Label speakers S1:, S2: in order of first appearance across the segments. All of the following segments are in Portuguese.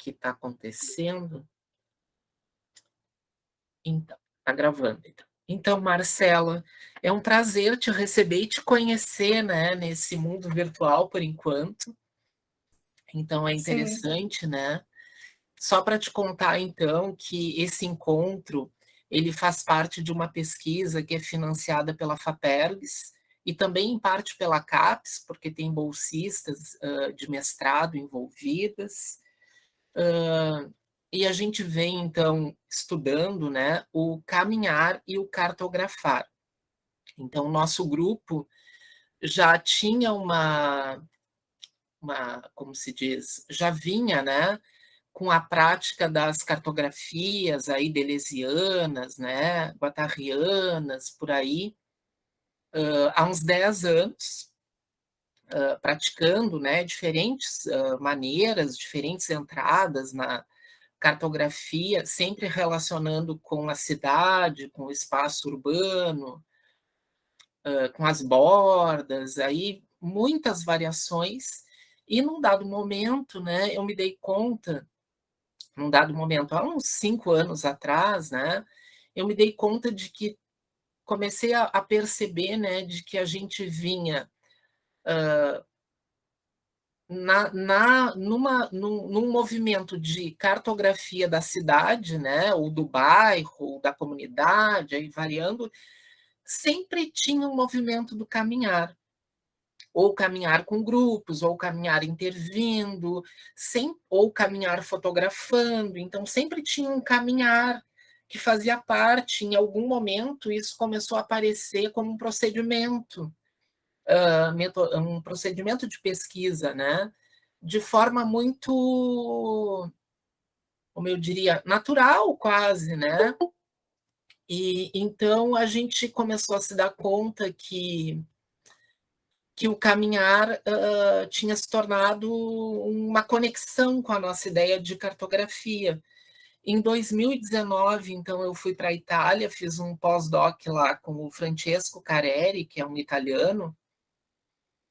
S1: que está acontecendo. Então, tá gravando então. Então, Marcela, é um prazer te receber e te conhecer, né, nesse mundo virtual por enquanto. Então é
S2: Sim,
S1: interessante, né? Só para te contar então que esse encontro, ele faz parte de uma pesquisa que é financiada pela Fapergs e também em parte pela CAPES, porque tem bolsistas de mestrado envolvidas. E a gente vem, então, estudando, né, o caminhar e o cartografar. Então, o nosso grupo já tinha como se diz, já vinha, né, com a prática das cartografias aí deleuzianas, né, guattarianas, por aí, há uns 10 anos, praticando, né, diferentes maneiras, diferentes entradas na cartografia, sempre relacionando com a cidade, com o espaço urbano, com as bordas, aí muitas variações. E num dado momento, né, eu me dei conta, num dado momento, há uns 5 anos atrás, né, eu me dei conta de que comecei a perceber, né, de que a gente vinha num movimento de cartografia da cidade, né, ou do bairro, ou da comunidade, aí variando, sempre tinha um movimento do caminhar, ou caminhar com grupos, ou caminhar intervindo, ou caminhar fotografando, então sempre tinha um caminhar que fazia parte, em algum momento isso começou a aparecer como um procedimento, um procedimento de pesquisa, né? De forma muito, como eu diria, natural quase, né? E então a gente começou a se dar conta que o caminhar tinha se tornado uma conexão com a nossa ideia de cartografia. Em 2019, então, eu fui para a Itália, fiz um pós-doc lá com o Francesco Careri, que é um italiano,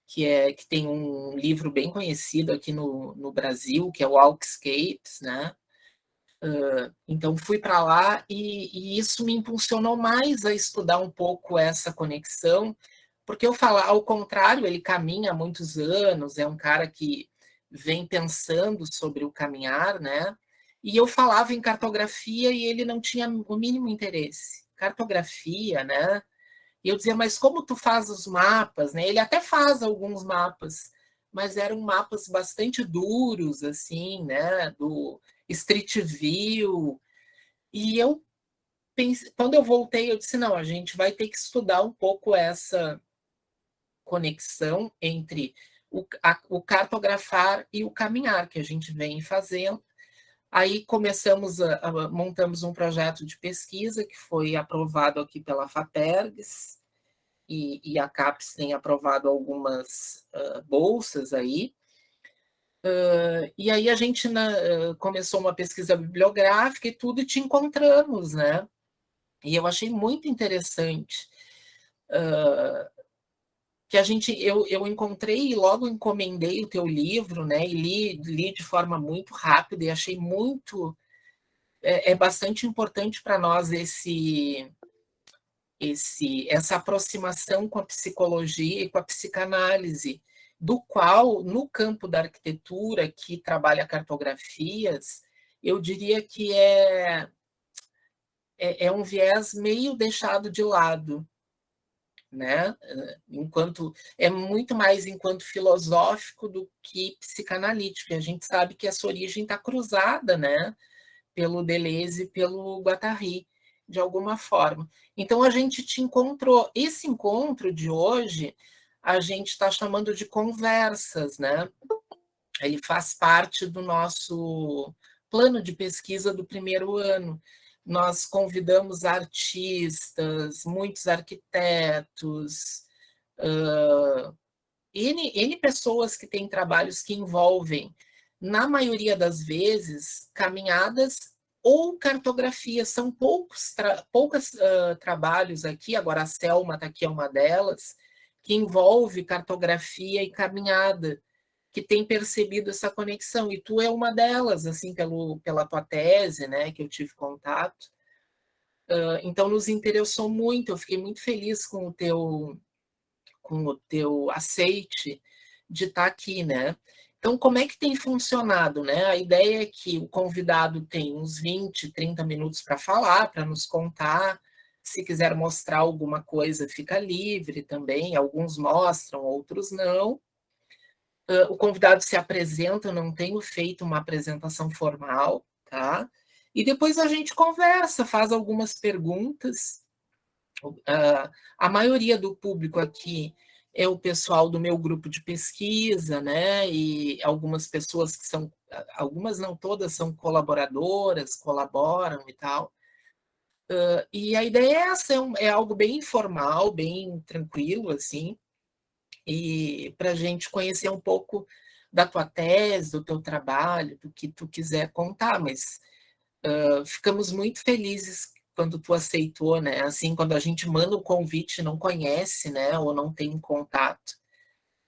S1: que tem um livro bem conhecido aqui no Brasil, que é o Walkscapes, né? Então, fui para lá e isso me impulsionou mais a estudar um pouco essa conexão, porque eu falo, ao contrário, ele caminha há muitos anos, é um cara que vem pensando sobre o caminhar, né? E eu falava em cartografia e ele não tinha o mínimo interesse. Cartografia, né? E eu dizia, mas como tu faz os mapas, né? Ele até faz alguns mapas, mas eram mapas bastante duros, assim, né? Do Street View. E eu pensei, quando eu voltei, eu disse, não, a gente vai ter que estudar um pouco essa conexão entre o cartografar e o caminhar que a gente vem fazendo. Aí montamos um projeto de pesquisa que foi aprovado aqui pela Fapergs, e a CAPES tem aprovado algumas bolsas aí. E aí a gente começou uma pesquisa bibliográfica e tudo, e te encontramos, né? E eu achei muito interessante que eu encontrei e logo encomendei o teu livro, né? E li de forma muito rápida e achei muito bastante importante para nós essa aproximação com a psicologia e com a psicanálise, do qual, no campo da arquitetura, que trabalha cartografias, eu diria que é um viés meio deixado de lado, né? Enquanto é muito mais enquanto filosófico do que psicanalítico. E a gente sabe que essa origem está cruzada, né? Pelo Deleuze e pelo Guattari, de alguma forma. Então a gente te encontrou. Esse encontro de hoje a gente está chamando de conversas, né? Ele faz parte do nosso plano de pesquisa do primeiro ano. Nós convidamos artistas, muitos arquitetos, N pessoas que têm trabalhos que envolvem, na maioria das vezes, caminhadas ou cartografia. São poucos trabalhos aqui, agora a Selma está aqui, é uma delas, que envolve cartografia e caminhada. que tem percebido essa conexão, e tu é uma delas, assim, pela tua tese, né, que eu tive contato. Então, nos interessou muito, eu fiquei muito feliz com o teu aceite de estar aqui, né? Então, como é que tem funcionado, né? A ideia é que o convidado tem uns 20, 30 minutos para falar, para nos contar. Se quiser mostrar alguma coisa, fica livre também. Alguns mostram, outros não. O convidado se apresenta, eu não tenho feito uma apresentação formal, tá? E depois a gente conversa, faz algumas perguntas. A maioria do público aqui é o pessoal do meu grupo de pesquisa, né? E algumas pessoas que são, algumas não todas são colaboradoras, colaboram e tal. E a ideia é essa, é algo bem informal, bem tranquilo, assim, e para a gente conhecer um pouco da tua tese, do teu trabalho, do que tu quiser contar, mas ficamos muito felizes quando tu aceitou, né? Assim, quando a gente manda um convite, não conhece, né? Ou não tem um contato.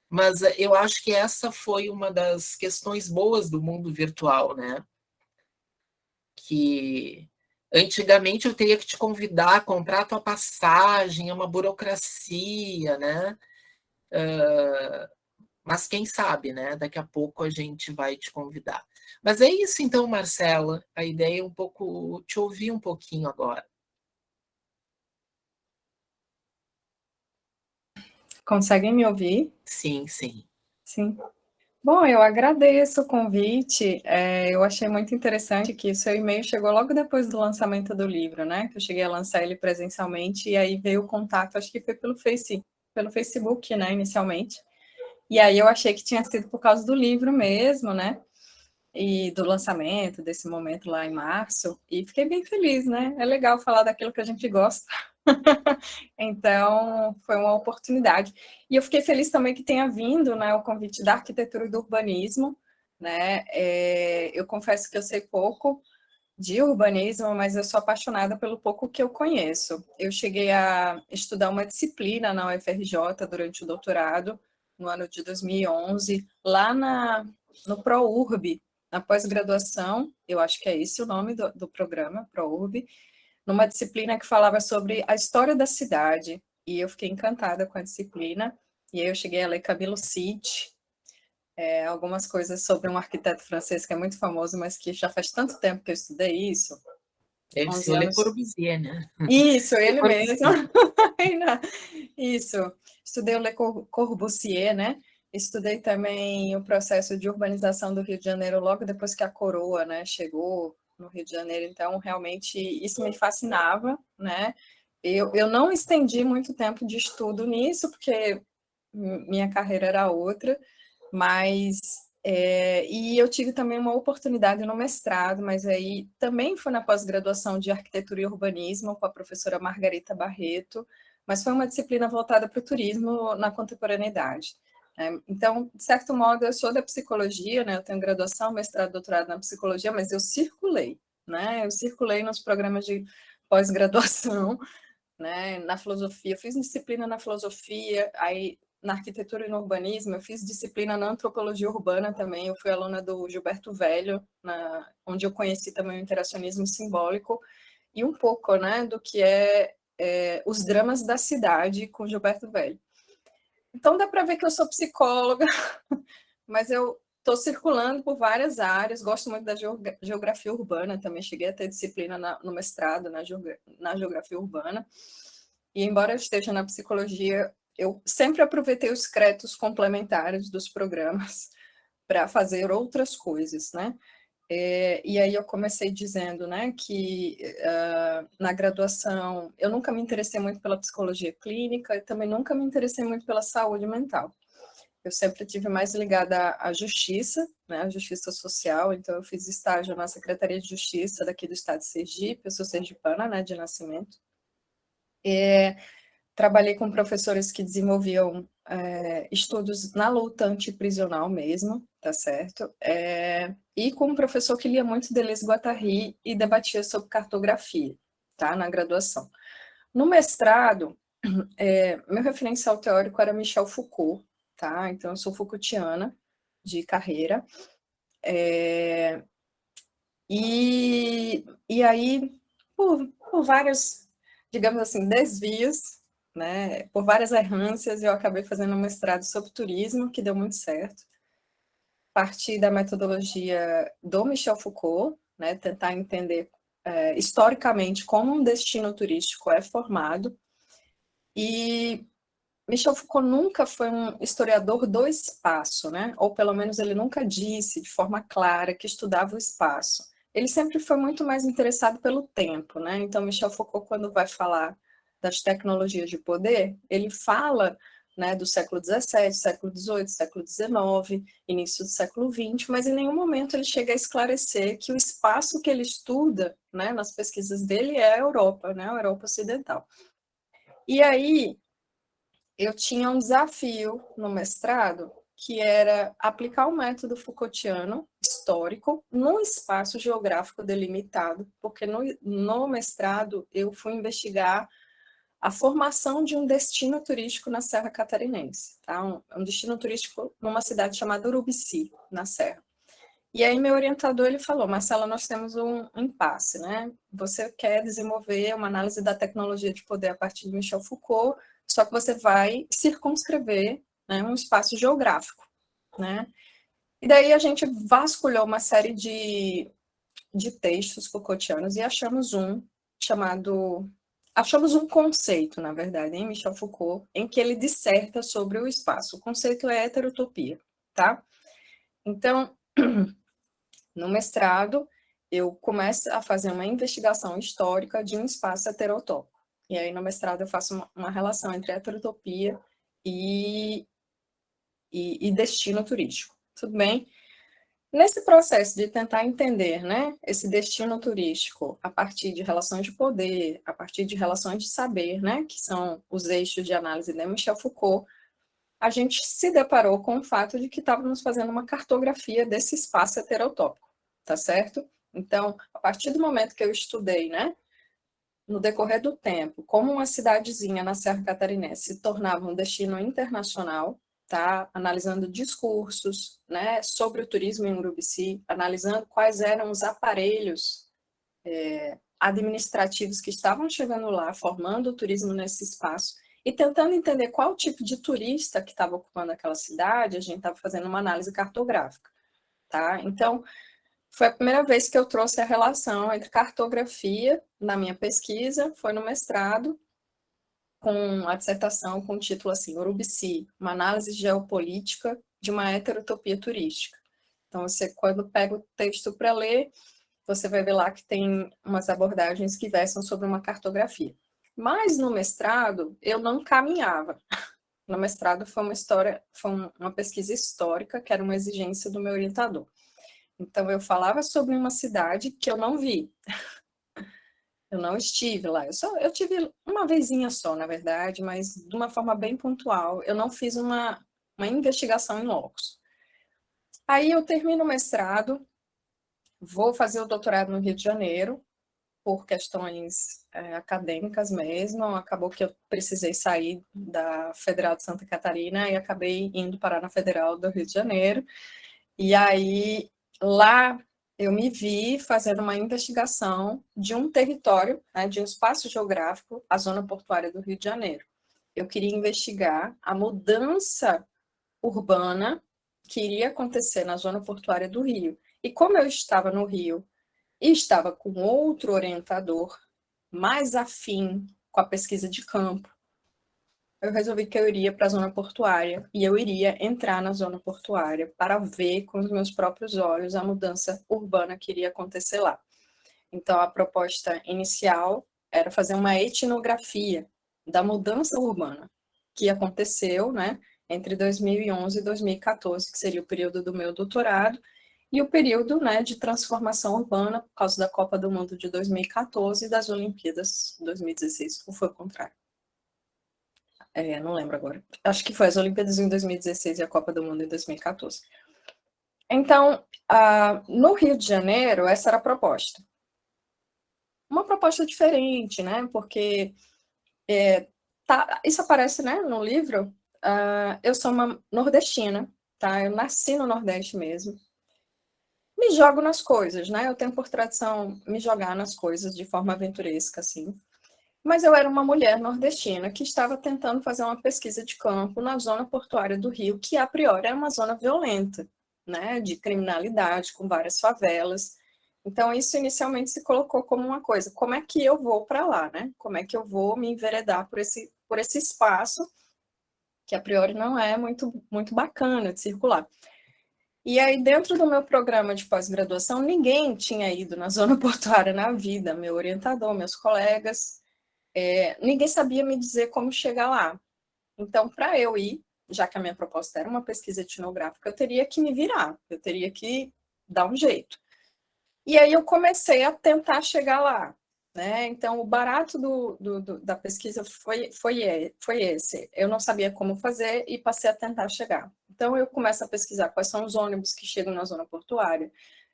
S1: Mas eu acho que essa foi uma das questões boas do mundo virtual, né? Que antigamente eu teria que te convidar a comprar a tua passagem, é uma burocracia, né? Mas quem sabe, né? Daqui a pouco a gente vai te convidar. Mas é isso então, Marcela. A ideia é um pouco te ouvir um pouquinho agora.
S2: Conseguem me ouvir?
S1: Sim, sim.
S2: Sim. Bom, eu agradeço o convite. Eu achei muito interessante que o seu e-mail chegou logo depois do lançamento do livro, né? Que eu cheguei a lançar ele presencialmente e aí veio o contato, acho que foi pelo Facebook, né, inicialmente. E aí eu achei que tinha sido por causa do livro mesmo, né? E do lançamento, desse momento lá em março, e fiquei bem feliz, né? É legal falar daquilo que a gente gosta. Então, foi uma oportunidade. E eu fiquei feliz também que tenha vindo, né, o convite da arquitetura e do urbanismo, né? Eu confesso que eu sei pouco de urbanismo, mas eu sou apaixonada pelo pouco que eu conheço. Eu cheguei a estudar uma disciplina na UFRJ durante o doutorado, no ano de 2011, lá no ProURB, na pós-graduação, eu acho que é esse o nome do programa, ProURB, numa disciplina que falava sobre a história da cidade, e eu fiquei encantada com a disciplina, e aí eu cheguei a ler Camilo Cid, algumas coisas sobre um arquiteto francês que é muito famoso, mas que já faz tanto tempo que eu estudei isso,
S1: Deve ser
S2: 11
S1: o Le
S2: anos.
S1: Corbusier, né?
S2: Isso,
S1: Le
S2: ele mesmo.
S1: Corbusier.
S2: Isso. Estudei o Le Corbusier, né? Estudei também o processo de urbanização do Rio de Janeiro logo depois que a coroa, né, chegou no Rio de Janeiro. Então, realmente, isso me fascinava, né? Eu não estendi muito tempo de estudo nisso, porque minha carreira era outra, mas e eu tive também uma oportunidade no mestrado, mas aí também foi na pós-graduação de arquitetura e urbanismo com a professora Margarita Barreto, mas foi uma disciplina voltada para o turismo na contemporaneidade. Então, de certo modo, eu sou da psicologia, né? Eu tenho graduação, mestrado, doutorado na psicologia, mas eu circulei, né? Eu circulei nos programas de pós-graduação, né? Na filosofia, fiz disciplina na filosofia, aí na arquitetura e no urbanismo, eu fiz disciplina na antropologia urbana também, eu fui aluna do Gilberto Velho, onde eu conheci também o interacionismo simbólico, e um pouco, né, do que os dramas da cidade com Gilberto Velho. Então dá para ver que eu sou psicóloga, mas eu estou circulando por várias áreas, gosto muito da geografia urbana, também cheguei a ter disciplina no mestrado na geografia urbana, e embora eu esteja na psicologia, eu sempre aproveitei os créditos complementares dos programas para fazer outras coisas, né? E aí eu comecei dizendo, né, que na graduação eu nunca me interessei muito pela psicologia clínica e também nunca me interessei muito pela saúde mental. Eu sempre tive mais ligada à justiça, né, à justiça social, então eu fiz estágio na Secretaria de Justiça daqui do estado de Sergipe, eu sou sergipana, né, de nascimento. Trabalhei com professores que desenvolviam estudos na luta antiprisional mesmo, tá certo? E com um professor que lia muito Deleuze e Guattari e debatia sobre cartografia, tá? Na graduação. No mestrado, meu referencial teórico era Michel Foucault, tá? Então, eu sou Foucaultiana, de carreira. E aí, por vários, digamos assim, desvios, né, por várias errâncias, eu acabei fazendo um mestrado sobre turismo, que deu muito certo. Parti da metodologia do Michel Foucault, né, tentar entender historicamente como um destino turístico é formado. E Michel Foucault nunca foi um historiador do espaço, né? Ou pelo menos ele nunca disse de forma clara que estudava o espaço. Ele sempre foi muito mais interessado pelo tempo, né? Então, Michel Foucault, quando vai falar das tecnologias de poder, ele fala, né, do século XVII, século XVIII, século XIX, início do século XX, mas em nenhum momento ele chega a esclarecer que o espaço que ele estuda, né, nas pesquisas dele é a Europa, né, a Europa Ocidental. E aí, eu tinha um desafio no mestrado, que era aplicar o método Foucaultiano histórico num espaço geográfico delimitado, porque no mestrado eu fui investigar a formação de um destino turístico na Serra Catarinense, tá? Um destino turístico numa cidade chamada Urubici, na Serra. E aí meu orientador ele falou: Marcela, nós temos um impasse, né? Você quer desenvolver uma análise da tecnologia de poder a partir de Michel Foucault, só que você vai circunscrever, né, um espaço geográfico, né? E daí a gente vasculhou uma série de textos Foucaultianos e achamos um chamado... Achamos um conceito, na verdade, em Michel Foucault, em que ele disserta sobre o espaço. O conceito é heterotopia, tá? Então, no mestrado, eu começo a fazer uma investigação histórica de um espaço heterotópico. E aí, no mestrado, eu faço uma relação entre heterotopia e destino turístico. Tudo bem? Nesse processo de tentar entender, né, esse destino turístico a partir de relações de poder, a partir de relações de saber, né, que são os eixos de análise de Michel Foucault, a gente se deparou com o fato de que estávamos fazendo uma cartografia desse espaço heterotópico, tá certo? Então, a partir do momento que eu estudei, né, no decorrer do tempo, como uma cidadezinha na Serra Catarinense se tornava um destino internacional, tá? Analisando discursos, né, sobre o turismo em Urubici, analisando quais eram os aparelhos administrativos que estavam chegando lá, formando o turismo nesse espaço, e tentando entender qual tipo de turista que estava ocupando aquela cidade, a gente estava fazendo uma análise cartográfica, tá? Então, foi a primeira vez que eu trouxe a relação entre cartografia na minha pesquisa, foi no mestrado, com a dissertação com o título assim, Urubici, uma análise geopolítica de uma heterotopia turística. Então, você, quando pega o texto para ler, você vai ver lá que tem umas abordagens que versam sobre uma cartografia. Mas no mestrado, eu não caminhava. No mestrado foi uma pesquisa histórica, que era uma exigência do meu orientador. Então, eu falava sobre uma cidade que eu não vi. Eu não estive lá. Eu tive uma vezinha só, na verdade, mas de uma forma bem pontual. Eu não fiz uma investigação em locos. Aí eu termino o mestrado, vou fazer o doutorado no Rio de Janeiro, por questões acadêmicas mesmo. Acabou que eu precisei sair da Federal de Santa Catarina e acabei indo parar na Federal do Rio de Janeiro. E aí, lá, eu me vi fazendo uma investigação de um território, né, de um espaço geográfico, a zona portuária do Rio de Janeiro. Eu queria investigar a mudança urbana que iria acontecer na zona portuária do Rio. E como eu estava no Rio e estava com outro orientador mais afim com a pesquisa de campo, eu resolvi que eu iria para a zona portuária e eu iria entrar na zona portuária para ver com os meus próprios olhos a mudança urbana que iria acontecer lá. Então, a proposta inicial era fazer uma etnografia da mudança urbana que aconteceu, né, entre 2011 e 2014, que seria o período do meu doutorado, e o período, né, de transformação urbana por causa da Copa do Mundo de 2014 e das Olimpíadas de 2016, ou foi o contrário? Não lembro agora. Acho que foi as Olimpíadas em 2016 e a Copa do Mundo em 2014. Então, no Rio de Janeiro, essa era a proposta. Uma proposta diferente, né? Porque isso aparece, né, no livro. Eu sou uma nordestina, tá? Eu nasci no Nordeste mesmo. Me jogo nas coisas, né? Eu tenho por tradição me jogar nas coisas de forma aventuresca, assim. Mas eu era uma mulher nordestina que estava tentando fazer uma pesquisa de campo na zona portuária do Rio, que a priori é uma zona violenta, né? De criminalidade, com várias favelas. Então, isso inicialmente se colocou como uma coisa: como é que eu vou para lá, né? Como é que eu vou me enveredar por esse espaço, que a priori não é muito bacana de circular. E aí, dentro do meu programa de pós-graduação, ninguém tinha ido na zona portuária na vida, meu orientador, meus colegas, ninguém sabia me dizer como chegar lá. Então, para eu ir, já que a minha proposta era uma pesquisa etnográfica, eu teria que me virar, eu teria que dar um jeito. E aí eu comecei a tentar chegar lá, né? Então, o barato da pesquisa foi esse. Eu não sabia como fazer e passei a tentar chegar. Então, eu começo a pesquisar quais são os ônibus que chegam na zona portuária,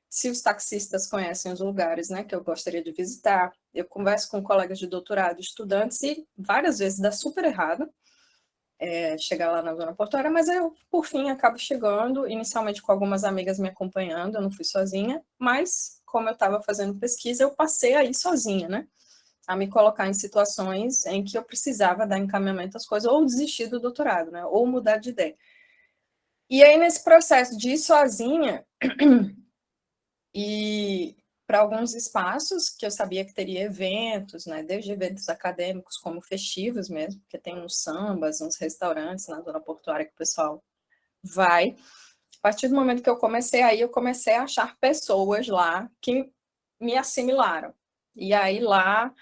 S2: se os taxistas conhecem os lugares, né, que eu gostaria de visitar. Eu converso com colegas de doutorado, estudantes, e várias vezes dá super errado chegar lá na zona portuária, mas eu, por fim, acabo chegando, inicialmente com algumas amigas me acompanhando, eu não fui sozinha, mas como eu estava fazendo pesquisa, eu passei a ir sozinha, né? A me colocar em situações em que eu precisava dar encaminhamento às coisas, ou desistir do doutorado, né? Ou mudar de ideia. E aí, nesse processo de ir sozinha, e para alguns espaços que eu sabia que teria eventos, né, desde eventos acadêmicos como festivos mesmo, porque tem uns sambas, uns restaurantes na zona portuária que o pessoal vai. A partir do momento que eu comecei aí, eu comecei a achar pessoas lá que me assimilaram. E aí lá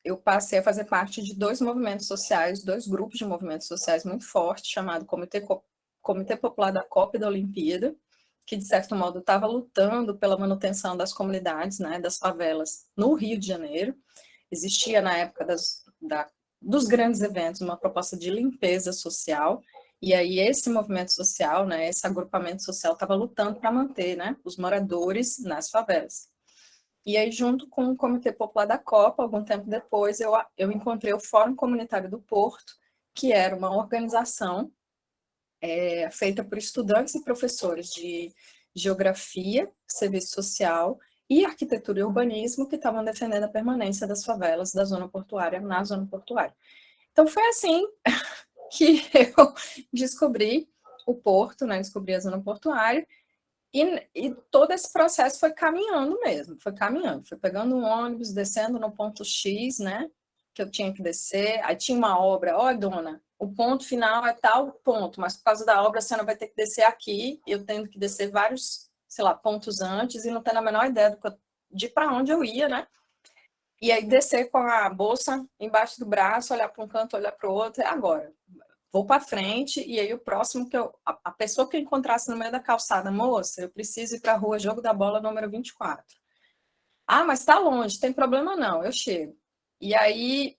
S2: eu passei a fazer parte de dois movimentos sociais, dois grupos de movimentos sociais muito fortes, chamado Comitê Popular da Copa e da Olimpíada, que, de certo modo, estava lutando pela manutenção das comunidades, né, das favelas no Rio de Janeiro. Existia, na época dos grandes eventos, uma proposta de limpeza social, e aí esse movimento social, né, esse agrupamento social estava lutando para manter, né, os moradores nas favelas. E aí, junto com o Comitê Popular da Copa, algum tempo depois, eu encontrei o Fórum Comunitário do Porto, que era uma organização feita por estudantes e professores de geografia, serviço social e arquitetura e urbanismo, que estavam defendendo a permanência das favelas da zona portuária na zona portuária. Então, foi assim que eu descobri o porto, né? Descobri a zona portuária, e todo esse processo foi caminhando mesmo, foi pegando um ônibus, descendo no ponto X, né, que eu tinha que descer, aí tinha uma obra, ó, dona, o ponto final é tal ponto, mas por causa da obra a senhora vai ter que descer aqui, eu tendo que descer vários, sei lá, pontos antes, e não tendo a menor ideia de para onde eu ia, né, e aí descer com a bolsa embaixo do braço, olhar para um canto, olhar para o outro, agora vou para frente, e aí o próximo a pessoa que eu encontrasse no meio da calçada, moça, eu preciso ir para a rua Jogo da Bola número 24. Ah, mas está longe, tem problema não, eu chego. E aí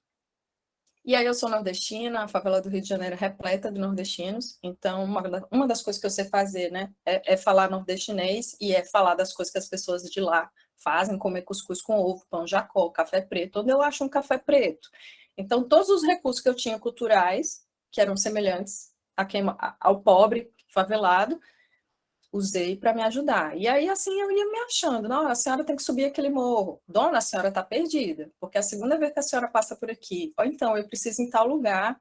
S2: eu sou nordestina, a favela do Rio de Janeiro é repleta de nordestinos, então uma das coisas que eu sei fazer, né, é falar nordestinês e é falar das coisas que as pessoas de lá fazem, comer cuscuz com ovo, pão jacó, café preto, onde eu acho um café preto. Então, todos os recursos que eu tinha culturais, que eram semelhantes ao pobre, favelado, usei para me ajudar. E aí, assim, eu ia me achando, não, a senhora tem que subir aquele morro. Dona, a senhora está perdida, porque é a segunda vez que a senhora passa por aqui. Ou então, eu preciso ir em tal lugar.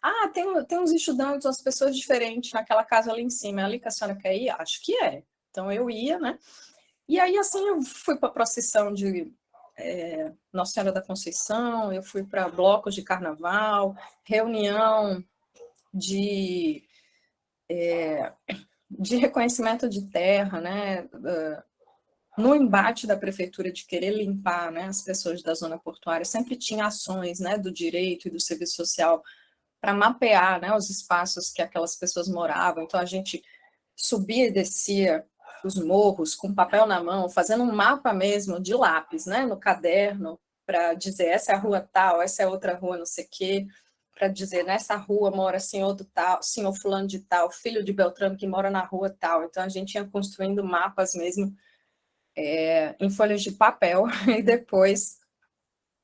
S2: Ah, tem uns estudantes, umas pessoas diferentes naquela casa ali em cima. É ali que a senhora quer ir? Acho que é. Então, eu ia, né? E aí, assim, eu fui para a procissão de Nossa Senhora da Conceição, eu fui para blocos de carnaval, reunião de reconhecimento de terra, né? No embate da prefeitura de querer limpar, né, as pessoas da zona portuária, sempre tinha ações, né, do direito e do serviço social para mapear, né, os espaços que aquelas pessoas moravam. Então, a gente subia e descia os morros com papel na mão, fazendo um mapa mesmo de lápis, né, no caderno, para dizer essa é a rua tal, essa é outra rua não sei o quê, para dizer nessa rua mora senhor do tal, senhor fulano de tal, filho de Beltrano que mora na rua tal. Então, a gente ia construindo mapas mesmo em folhas de papel e depois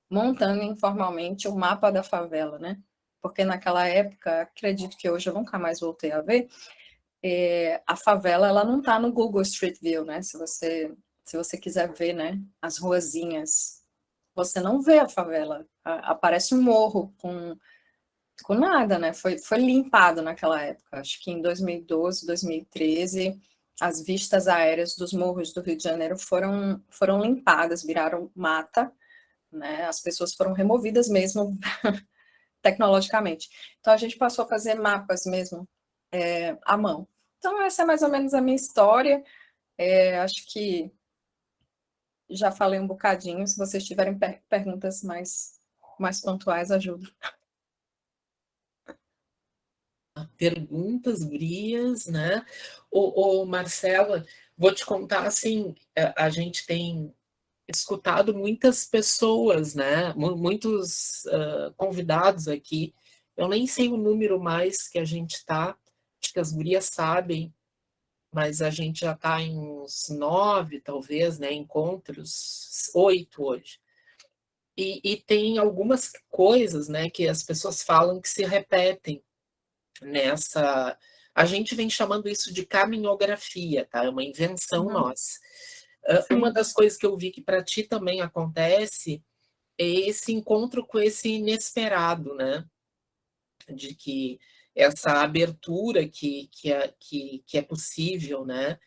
S2: montando informalmente o mapa da favela, né? porque naquela época, acredito que hoje eu nunca mais voltei a ver, a favela ela não está no Google Street View, né? Se você quiser ver, né, as ruazinhas, você não vê a favela. Aparece um morro com nada, né? Foi limpado naquela época. Acho que em 2012, 2013, as vistas aéreas dos morros do Rio de Janeiro foram limpadas, viraram mata, né? As pessoas foram removidas mesmo tecnologicamente. Então a gente passou a fazer mapas mesmo à mão. Então essa é mais ou menos a minha história. Acho que já falei um bocadinho. Se vocês tiverem perguntas mais pontuais, ajudo.
S1: Perguntas, gurias, né? Ô, Marcela, vou te contar assim, a gente tem escutado muitas pessoas, né? Muitos convidados aqui. Eu nem sei o número mais que a gente está, acho que as gurias sabem, mas a gente já está em uns 9, talvez, né? Encontros, 8 hoje. E tem algumas coisas, né, que as pessoas falam que se repetem nessa. A gente vem chamando isso de caminhografia, tá? É uma invenção nossa. Uma das coisas que eu vi que para ti também acontece é esse encontro com esse inesperado, né? De que essa abertura que é possível, né?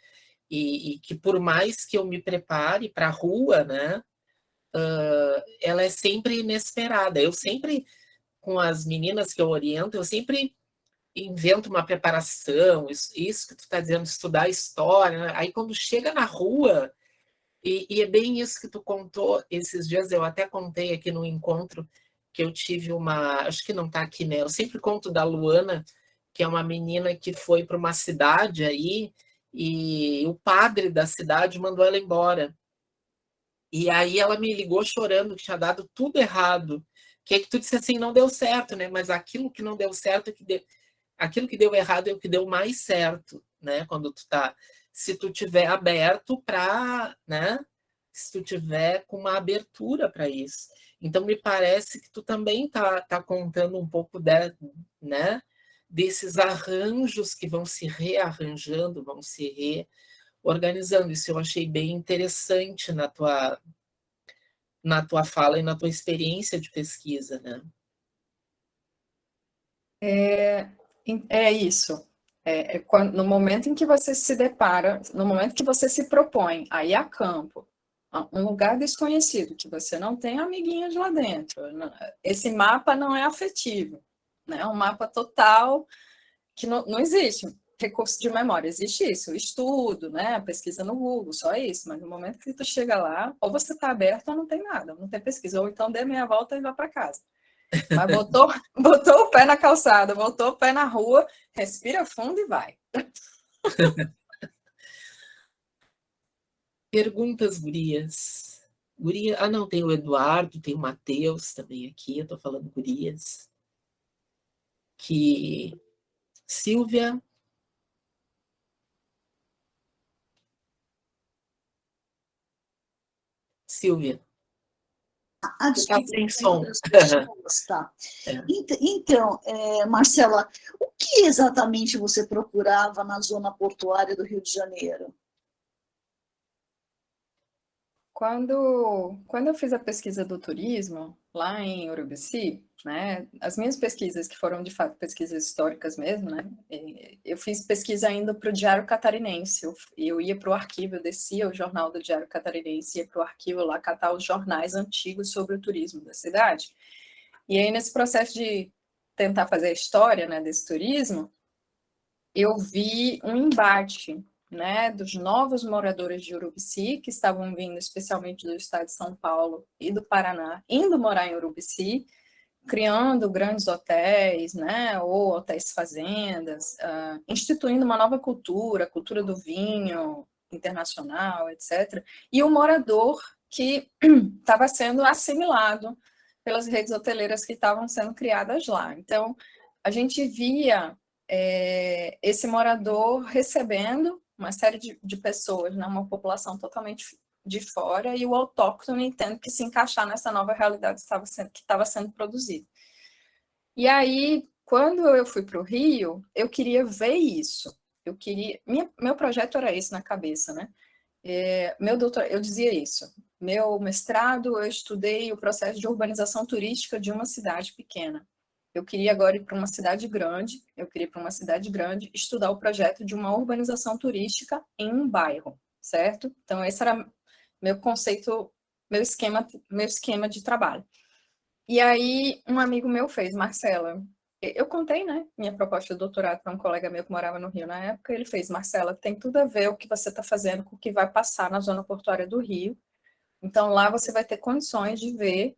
S1: E que por mais que eu me prepare para a rua, né? Ela é sempre inesperada. Eu sempre, com as meninas que eu oriento, eu sempre invento uma preparação, isso que tu está dizendo, estudar história, né? Aí quando chega na rua, e é bem isso que tu contou esses dias, eu até contei aqui no encontro que eu tive uma, acho que não está aqui, né? Eu sempre conto da Luana, que é uma menina que foi para uma cidade aí, e o padre da cidade mandou ela embora. E aí ela me ligou chorando que tinha dado tudo errado. Que tu disse assim, não deu certo, né? Mas aquilo que não deu certo é que deu, aquilo que deu errado é o que deu mais certo, né? Quando tu tá, se tu tiver aberto para, né? Se tu tiver com uma abertura para isso. Então me parece que tu também tá contando um pouco né? Desses arranjos que vão se rearranjando, vão se reorganizando. Isso eu achei bem interessante na tua fala e na tua experiência de pesquisa, né?
S2: É isso. No momento em que você se depara, no momento que você se propõe a ir a campo, a um lugar desconhecido, que você não tem amiguinhos lá dentro, esse mapa não é afetivo, né? É um mapa total que não existe recurso de memória, existe isso, estudo, né? Pesquisa no Google, só isso, mas no momento que tu chega lá, ou você está aberto ou não tem nada, não tem pesquisa, ou então dê meia volta e vá para casa. Mas botou o pé na calçada, botou o pé na rua, respira fundo e vai.
S1: Perguntas, gurias. Guria... Ah, não, tem o Eduardo, tem o Matheus também aqui, eu tô falando gurias. Que Silvia. Silvia, tu tá
S3: Desculpa,
S1: sem
S3: tem
S1: som.
S3: outras pessoas, tá?
S1: É.
S3: Então, Marcela, o que exatamente você procurava na zona portuária do Rio de Janeiro?
S2: Quando eu fiz a pesquisa do turismo, lá em Urubici, né, as minhas pesquisas, que foram de fato pesquisas históricas mesmo, né, eu fiz pesquisa indo para o Diário Catarinense, eu ia para o arquivo, eu descia o jornal do Diário Catarinense, ia para o arquivo lá catar os jornais antigos sobre o turismo da cidade. E aí, nesse processo de tentar fazer a história, né, desse turismo, eu vi um embate, né, dos novos moradores de Urubici, que estavam vindo especialmente do estado de São Paulo e do Paraná, indo morar em Urubici, criando grandes hotéis, né, ou hotéis fazendas, instituindo uma nova cultura, a cultura do vinho internacional, etc. E o morador que estava sendo assimilado pelas redes hoteleiras que estavam sendo criadas lá. Então, a gente via esse morador recebendo uma série de pessoas, né, uma população totalmente de fora, e o autóctone tendo que se encaixar nessa nova realidade que estava sendo produzida. E aí, quando eu fui para o Rio, eu queria ver isso. Meu projeto era esse na cabeça, né? Meu doutor, eu dizia isso. Meu mestrado, eu estudei o processo de urbanização turística de uma cidade pequena. Eu queria agora ir para uma cidade grande, estudar o projeto de uma urbanização turística em um bairro, certo? Então, esse era meu conceito, meu esquema de trabalho. E aí, um amigo meu fez, Marcela, eu contei, né, minha proposta de doutorado para um colega meu que morava no Rio na época, ele fez, Marcela, tem tudo a ver o que você está fazendo com o que vai passar na zona portuária do Rio, então lá você vai ter condições de ver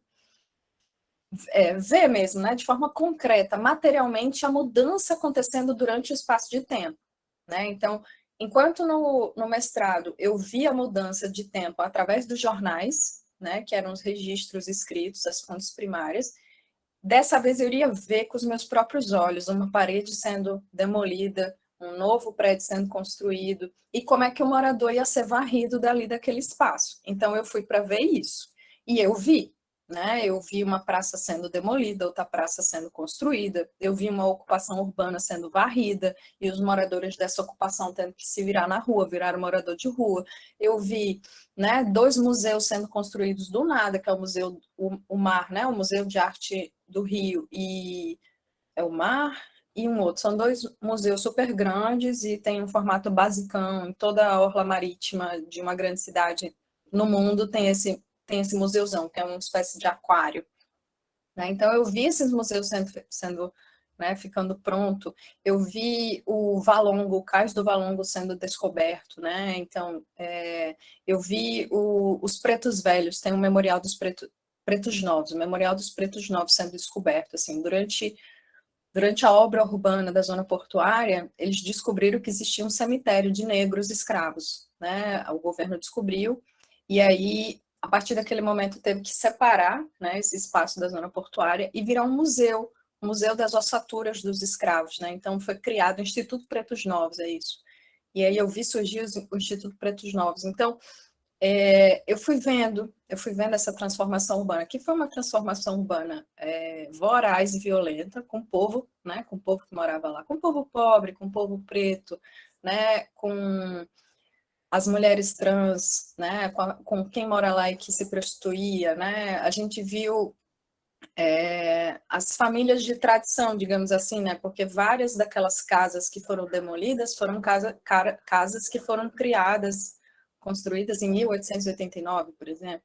S2: mesmo, né, de forma concreta, materialmente, a mudança acontecendo durante o espaço de tempo, né, então, enquanto no mestrado eu vi a mudança de tempo através dos jornais, né, que eram os registros escritos, as fontes primárias, dessa vez eu iria ver com os meus próprios olhos uma parede sendo demolida, um novo prédio sendo construído, e como é que o morador ia ser varrido dali daquele espaço. Então eu fui para ver isso. E eu vi, né? Eu vi uma praça sendo demolida, outra praça sendo construída, eu vi uma ocupação urbana sendo varrida, e os moradores dessa ocupação tendo que se virar na rua, virar morador de rua. Eu vi, né, 2 museus sendo construídos do nada, que é o Museu o Mar, né, o Museu de Arte do Rio e é o Mar e um outro. São 2 museus super grandes e tem um formato basicão em toda a orla marítima de uma grande cidade no mundo tem esse museuzão, que é uma espécie de aquário. Né? Então, eu vi esses museus sendo né, ficando pronto, eu vi o Valongo, o Cais do Valongo sendo descoberto, né? Então, eu vi os Pretos Velhos, tem um memorial dos Pretos Novos, o Memorial dos Pretos Novos sendo descoberto, assim, durante a obra urbana da zona portuária, eles descobriram que existia um cemitério de negros escravos, né? O governo descobriu, e aí, a partir daquele momento, teve que separar, né, esse espaço da zona portuária e virar um museu das ossaturas dos escravos, né? Então, foi criado o Instituto Pretos Novos, é isso. E aí eu vi surgir o Instituto Pretos Novos. Então, eu fui vendo essa transformação urbana, que foi uma transformação urbana voraz e violenta, com o povo, né, com o povo que morava lá, com o povo pobre, com o povo preto, né, com as mulheres trans, né, com quem mora lá e que se prostituía, né, a gente viu as famílias de tradição, digamos assim, né, porque várias daquelas casas que foram demolidas foram casas que foram criadas, construídas em 1889, por exemplo,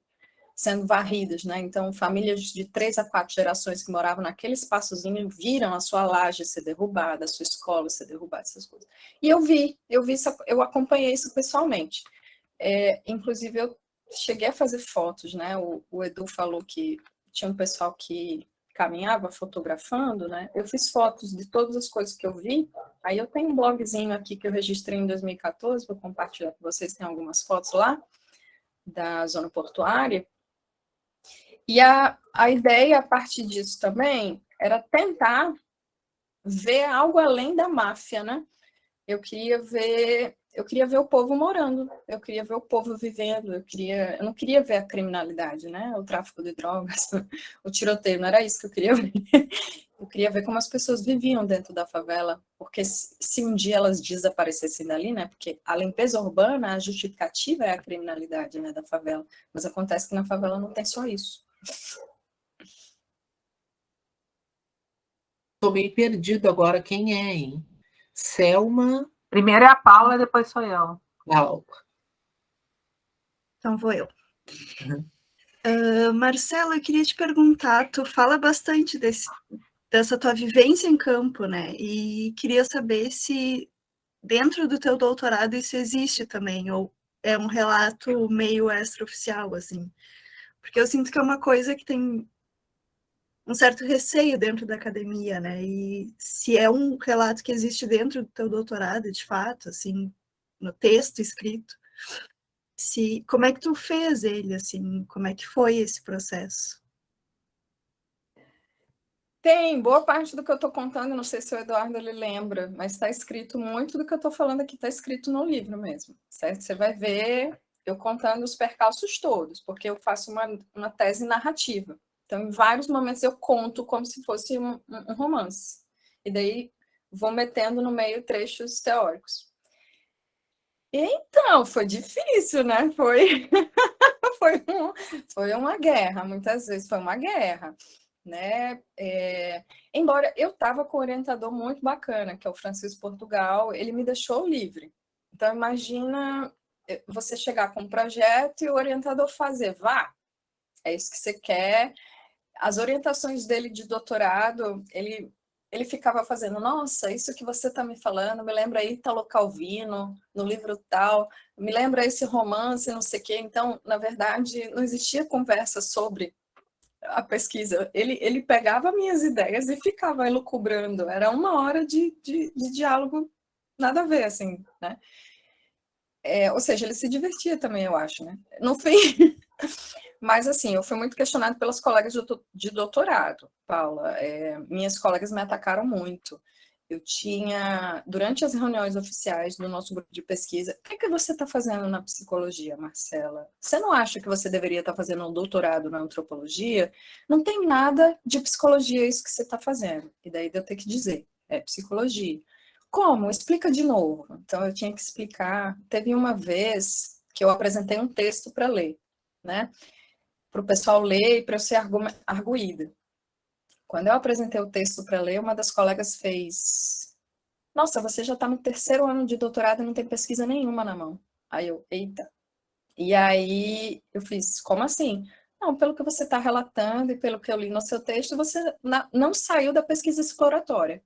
S2: sendo varridas, né? Então, famílias de 3 a 4 gerações que moravam naquele espaçozinho viram a sua laje ser derrubada, a sua escola ser derrubada, essas coisas. E eu acompanhei isso pessoalmente. Inclusive, eu cheguei a fazer fotos, né? O Edu falou que tinha um pessoal que caminhava fotografando, né? Eu fiz fotos de todas as coisas que eu vi. Aí eu tenho um blogzinho aqui que eu registrei em 2014, vou compartilhar com vocês, tem algumas fotos lá da zona portuária. E a ideia a partir disso também era tentar ver algo além da máfia, né? Eu queria ver o povo morando, eu queria ver o povo vivendo, eu não queria ver a criminalidade, né? O tráfico de drogas, o tiroteio, não era isso que eu queria ver. Eu queria ver como as pessoas viviam dentro da favela, porque se um dia elas desaparecessem dali, né? Porque a limpeza urbana, a justificativa é a criminalidade, né, da favela, mas acontece que na favela não tem só isso.
S1: Tô meio perdido agora. Quem é, hein? Selma
S4: Primeiro é a Paula, depois sou eu.
S1: Lau.
S5: Então vou eu.
S1: Uhum.
S5: Marcela, eu queria te perguntar, tu fala bastante dessa tua vivência em campo, né? E queria saber se dentro do teu doutorado isso existe também, ou é um relato meio extraoficial, assim. Porque eu sinto que é uma coisa que tem um certo receio dentro da academia, né? E se é um relato que existe dentro do teu doutorado, de fato, assim, no texto escrito, como é que tu fez ele, assim, como é que foi esse processo?
S2: Tem, boa parte do que eu estou contando, não sei se o Eduardo ele lembra, mas está escrito muito do que eu estou falando aqui, está escrito no livro mesmo, certo? Você vai ver eu contando os percalços todos, porque eu faço uma tese narrativa, Então, em vários momentos eu conto como se fosse um romance. E daí vou metendo no meio trechos teóricos. Então, foi difícil, né? Foi uma guerra, muitas vezes foi uma guerra, né? Embora eu estava com um orientador muito bacana, que é o Francisco Portugal, ele me deixou livre. Então, imagina você chegar com um projeto e o orientador fazer, vá, é isso que você quer. As orientações dele de doutorado, ele ficava fazendo, nossa, isso que você está me falando, me lembra Italo Calvino, no livro tal, me lembra esse romance, não sei o quê. Então, na verdade, não existia conversa sobre a pesquisa. Ele pegava minhas ideias e ficava elucubrando. Era 1 hora de diálogo, nada a ver, assim, né? Ou seja, ele se divertia também, eu acho, né? No fim... Mas, assim, eu fui muito questionada pelas colegas de doutorado, Paula. Minhas colegas me atacaram muito. Eu tinha, durante as reuniões oficiais do nosso grupo de pesquisa, o que você está fazendo na psicologia, Marcela? Você não acha que você deveria estar fazendo um doutorado na antropologia? Não tem nada de psicologia isso que você está fazendo. E daí eu tenho que dizer, é psicologia. Como? Explica de novo. Então, eu tinha que explicar. Teve uma vez que eu apresentei um texto para ler, né? Para o pessoal ler e para eu ser arguída. Quando eu apresentei o texto para ler, uma das colegas fez: nossa, você já está no 3º ano de doutorado e não tem pesquisa nenhuma na mão. Aí eu, eita. E aí eu fiz, como assim? Não, pelo que você está relatando e pelo que eu li no seu texto, você não saiu da pesquisa exploratória.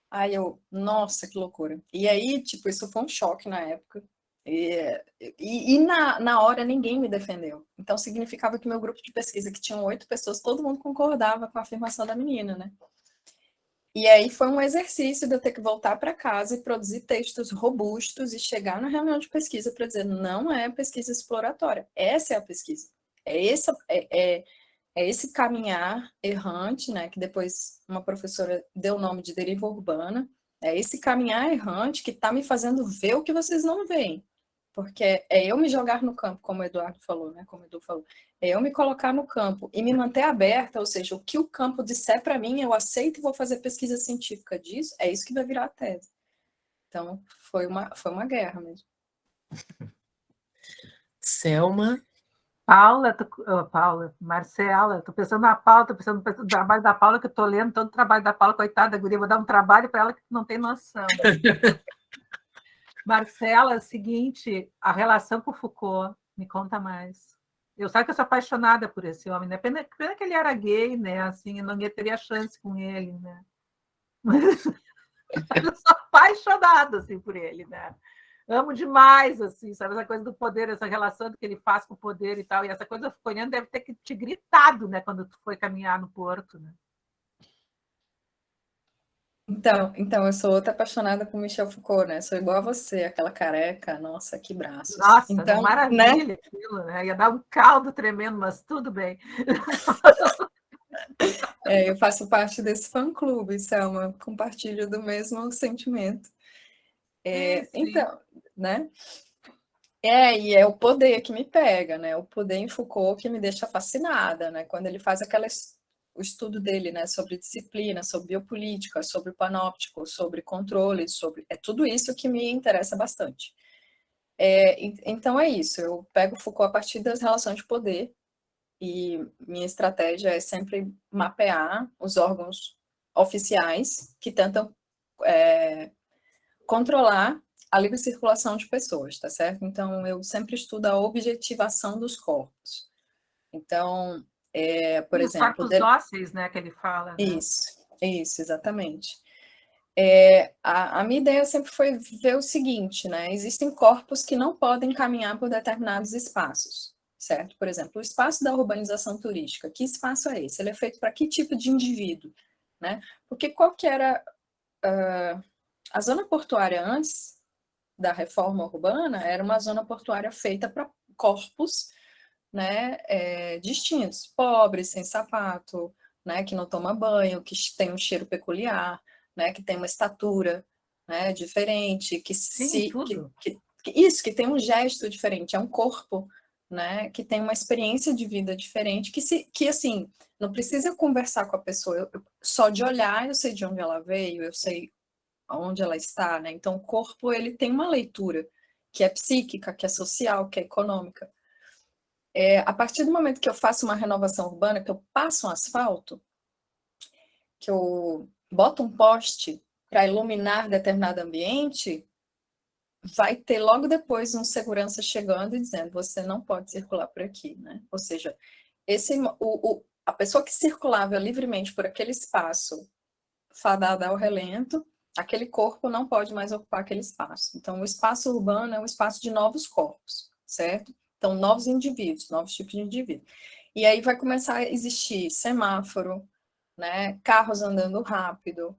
S2: Aí eu, nossa, que loucura. E aí, tipo, isso foi um choque na época. E na hora ninguém me defendeu. Então significava que meu grupo de pesquisa, que tinham 8 pessoas, todo mundo concordava com a afirmação da menina, né? E aí foi um exercício de eu ter que voltar para casa e produzir textos robustos e chegar na reunião de pesquisa para dizer, não é pesquisa exploratória, essa é a pesquisa. É esse caminhar errante, né, que depois uma professora deu o nome de deriva urbana, é esse caminhar errante que está me fazendo ver o que vocês não veem. Porque é eu me jogar no campo, como o Eduardo falou, né? Como o Edu falou. É eu me colocar no campo e me manter aberta, ou seja, o que o campo disser para mim, eu aceito e vou fazer pesquisa científica disso, é isso que vai virar a tese. Então, foi uma guerra mesmo.
S1: Selma.
S4: Paula, Marcela, estou pensando na Paula, estou pensando no trabalho da Paula, que eu estou lendo todo o trabalho da Paula, coitada da guria, vou dar um trabalho para ela que não tem noção. Marcela, é o seguinte, a relação com o Foucault, me conta mais. Eu sei que eu sou apaixonada por esse homem, né? Pena que ele era gay, né? Assim, eu não teria chance com ele, né? Mas eu sou apaixonada, assim, por ele, né? Amo demais, assim, sabe? Essa coisa do poder, essa relação que ele faz com o poder e tal. E essa coisa Foucaultiana deve ter que te gritado, né? Quando tu foi caminhar no Porto, né?
S2: Então, eu sou outra apaixonada por Michel Foucault, né? Sou igual a você, aquela careca, nossa, que braços.
S4: Nossa,
S2: então,
S4: maravilha,
S2: né?
S4: aquilo, né? Ia dar um caldo tremendo, mas tudo bem.
S2: Eu faço parte desse fã-clube, Selma, compartilho do mesmo sentimento.
S4: Sim.
S2: Então, né? E é o poder que me pega, né? O poder em Foucault que me deixa fascinada, né? Quando ele faz o estudo dele, né? Sobre disciplina, sobre biopolítica, sobre panóptico, sobre controle, é tudo isso que me interessa bastante. Então é isso, eu pego Foucault a partir das relações de poder e minha estratégia é sempre mapear os órgãos oficiais que tentam controlar a livre circulação de pessoas, tá certo? Então, eu sempre estudo a objetivação dos corpos. Então, por exemplo...
S4: Os corpos dóceis, né, que ele fala. Né?
S2: Isso, exatamente. A minha ideia sempre foi ver o seguinte, né? Existem corpos que não podem caminhar por determinados espaços, certo? Por exemplo, o espaço da urbanização turística. Que espaço é esse? Ele é feito para que tipo de indivíduo, né? Porque qual que era... a zona portuária antes da reforma urbana era uma zona portuária feita para corpos, né, distintos, pobres, sem sapato, né, que não toma banho, que tem um cheiro peculiar, né, que tem uma estatura, né, diferente, que tem um gesto diferente, é um corpo, né, que tem uma experiência de vida diferente, que assim, não precisa conversar com a pessoa, só de olhar eu sei de onde ela veio, eu sei onde ela está, né? Então o corpo ele tem uma leitura que é psíquica, que é social, que é econômica. A partir do momento que eu faço uma renovação urbana, que eu passo um asfalto, que eu boto um poste para iluminar determinado ambiente, vai ter logo depois um segurança chegando e dizendo, você não pode circular por aqui, né? Ou seja, a pessoa que circulava livremente por aquele espaço fadada ao relento, aquele corpo não pode mais ocupar aquele espaço. Então, o espaço urbano é um espaço de novos corpos, certo? Então, novos indivíduos, novos tipos de indivíduos. E aí vai começar a existir semáforo, né? Carros andando rápido,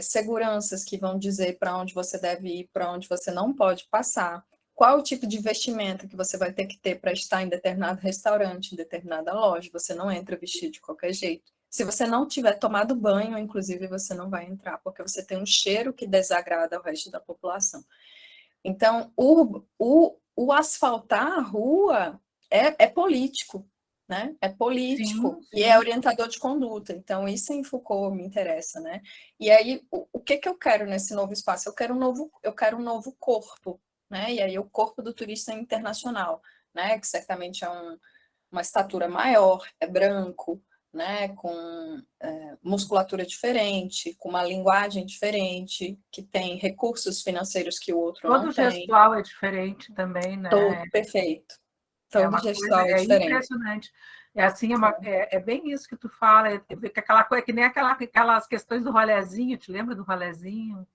S2: seguranças que vão dizer para onde você deve ir, para onde você não pode passar, qual o tipo de vestimenta que você vai ter que ter para estar em determinado restaurante, em determinada loja, você não entra vestido de qualquer jeito. Se você não tiver tomado banho, inclusive, você não vai entrar, porque você tem um cheiro que desagrada ao resto da população. Então, o asfaltar a rua é político, né? É político
S4: Sim,
S2: e é orientador de conduta. Então, isso em Foucault me interessa, né? E aí, o que eu quero nesse novo espaço? Eu quero um novo corpo, né? E aí, o corpo do turista internacional, né? Que certamente é uma estatura maior, é branco, né, com musculatura diferente, com uma linguagem diferente, que tem recursos financeiros que o outro
S4: todo
S2: não tem.
S4: gestual é diferente também, né?
S2: Todo perfeito.
S4: É
S2: Todo
S4: uma coisa,
S2: gestual é
S4: é
S2: diferente.
S4: impressionante. É assim, é bem isso que tu fala, que aquela coisa, que nem aquelas questões do rolezinho, te lembra do rolezinho?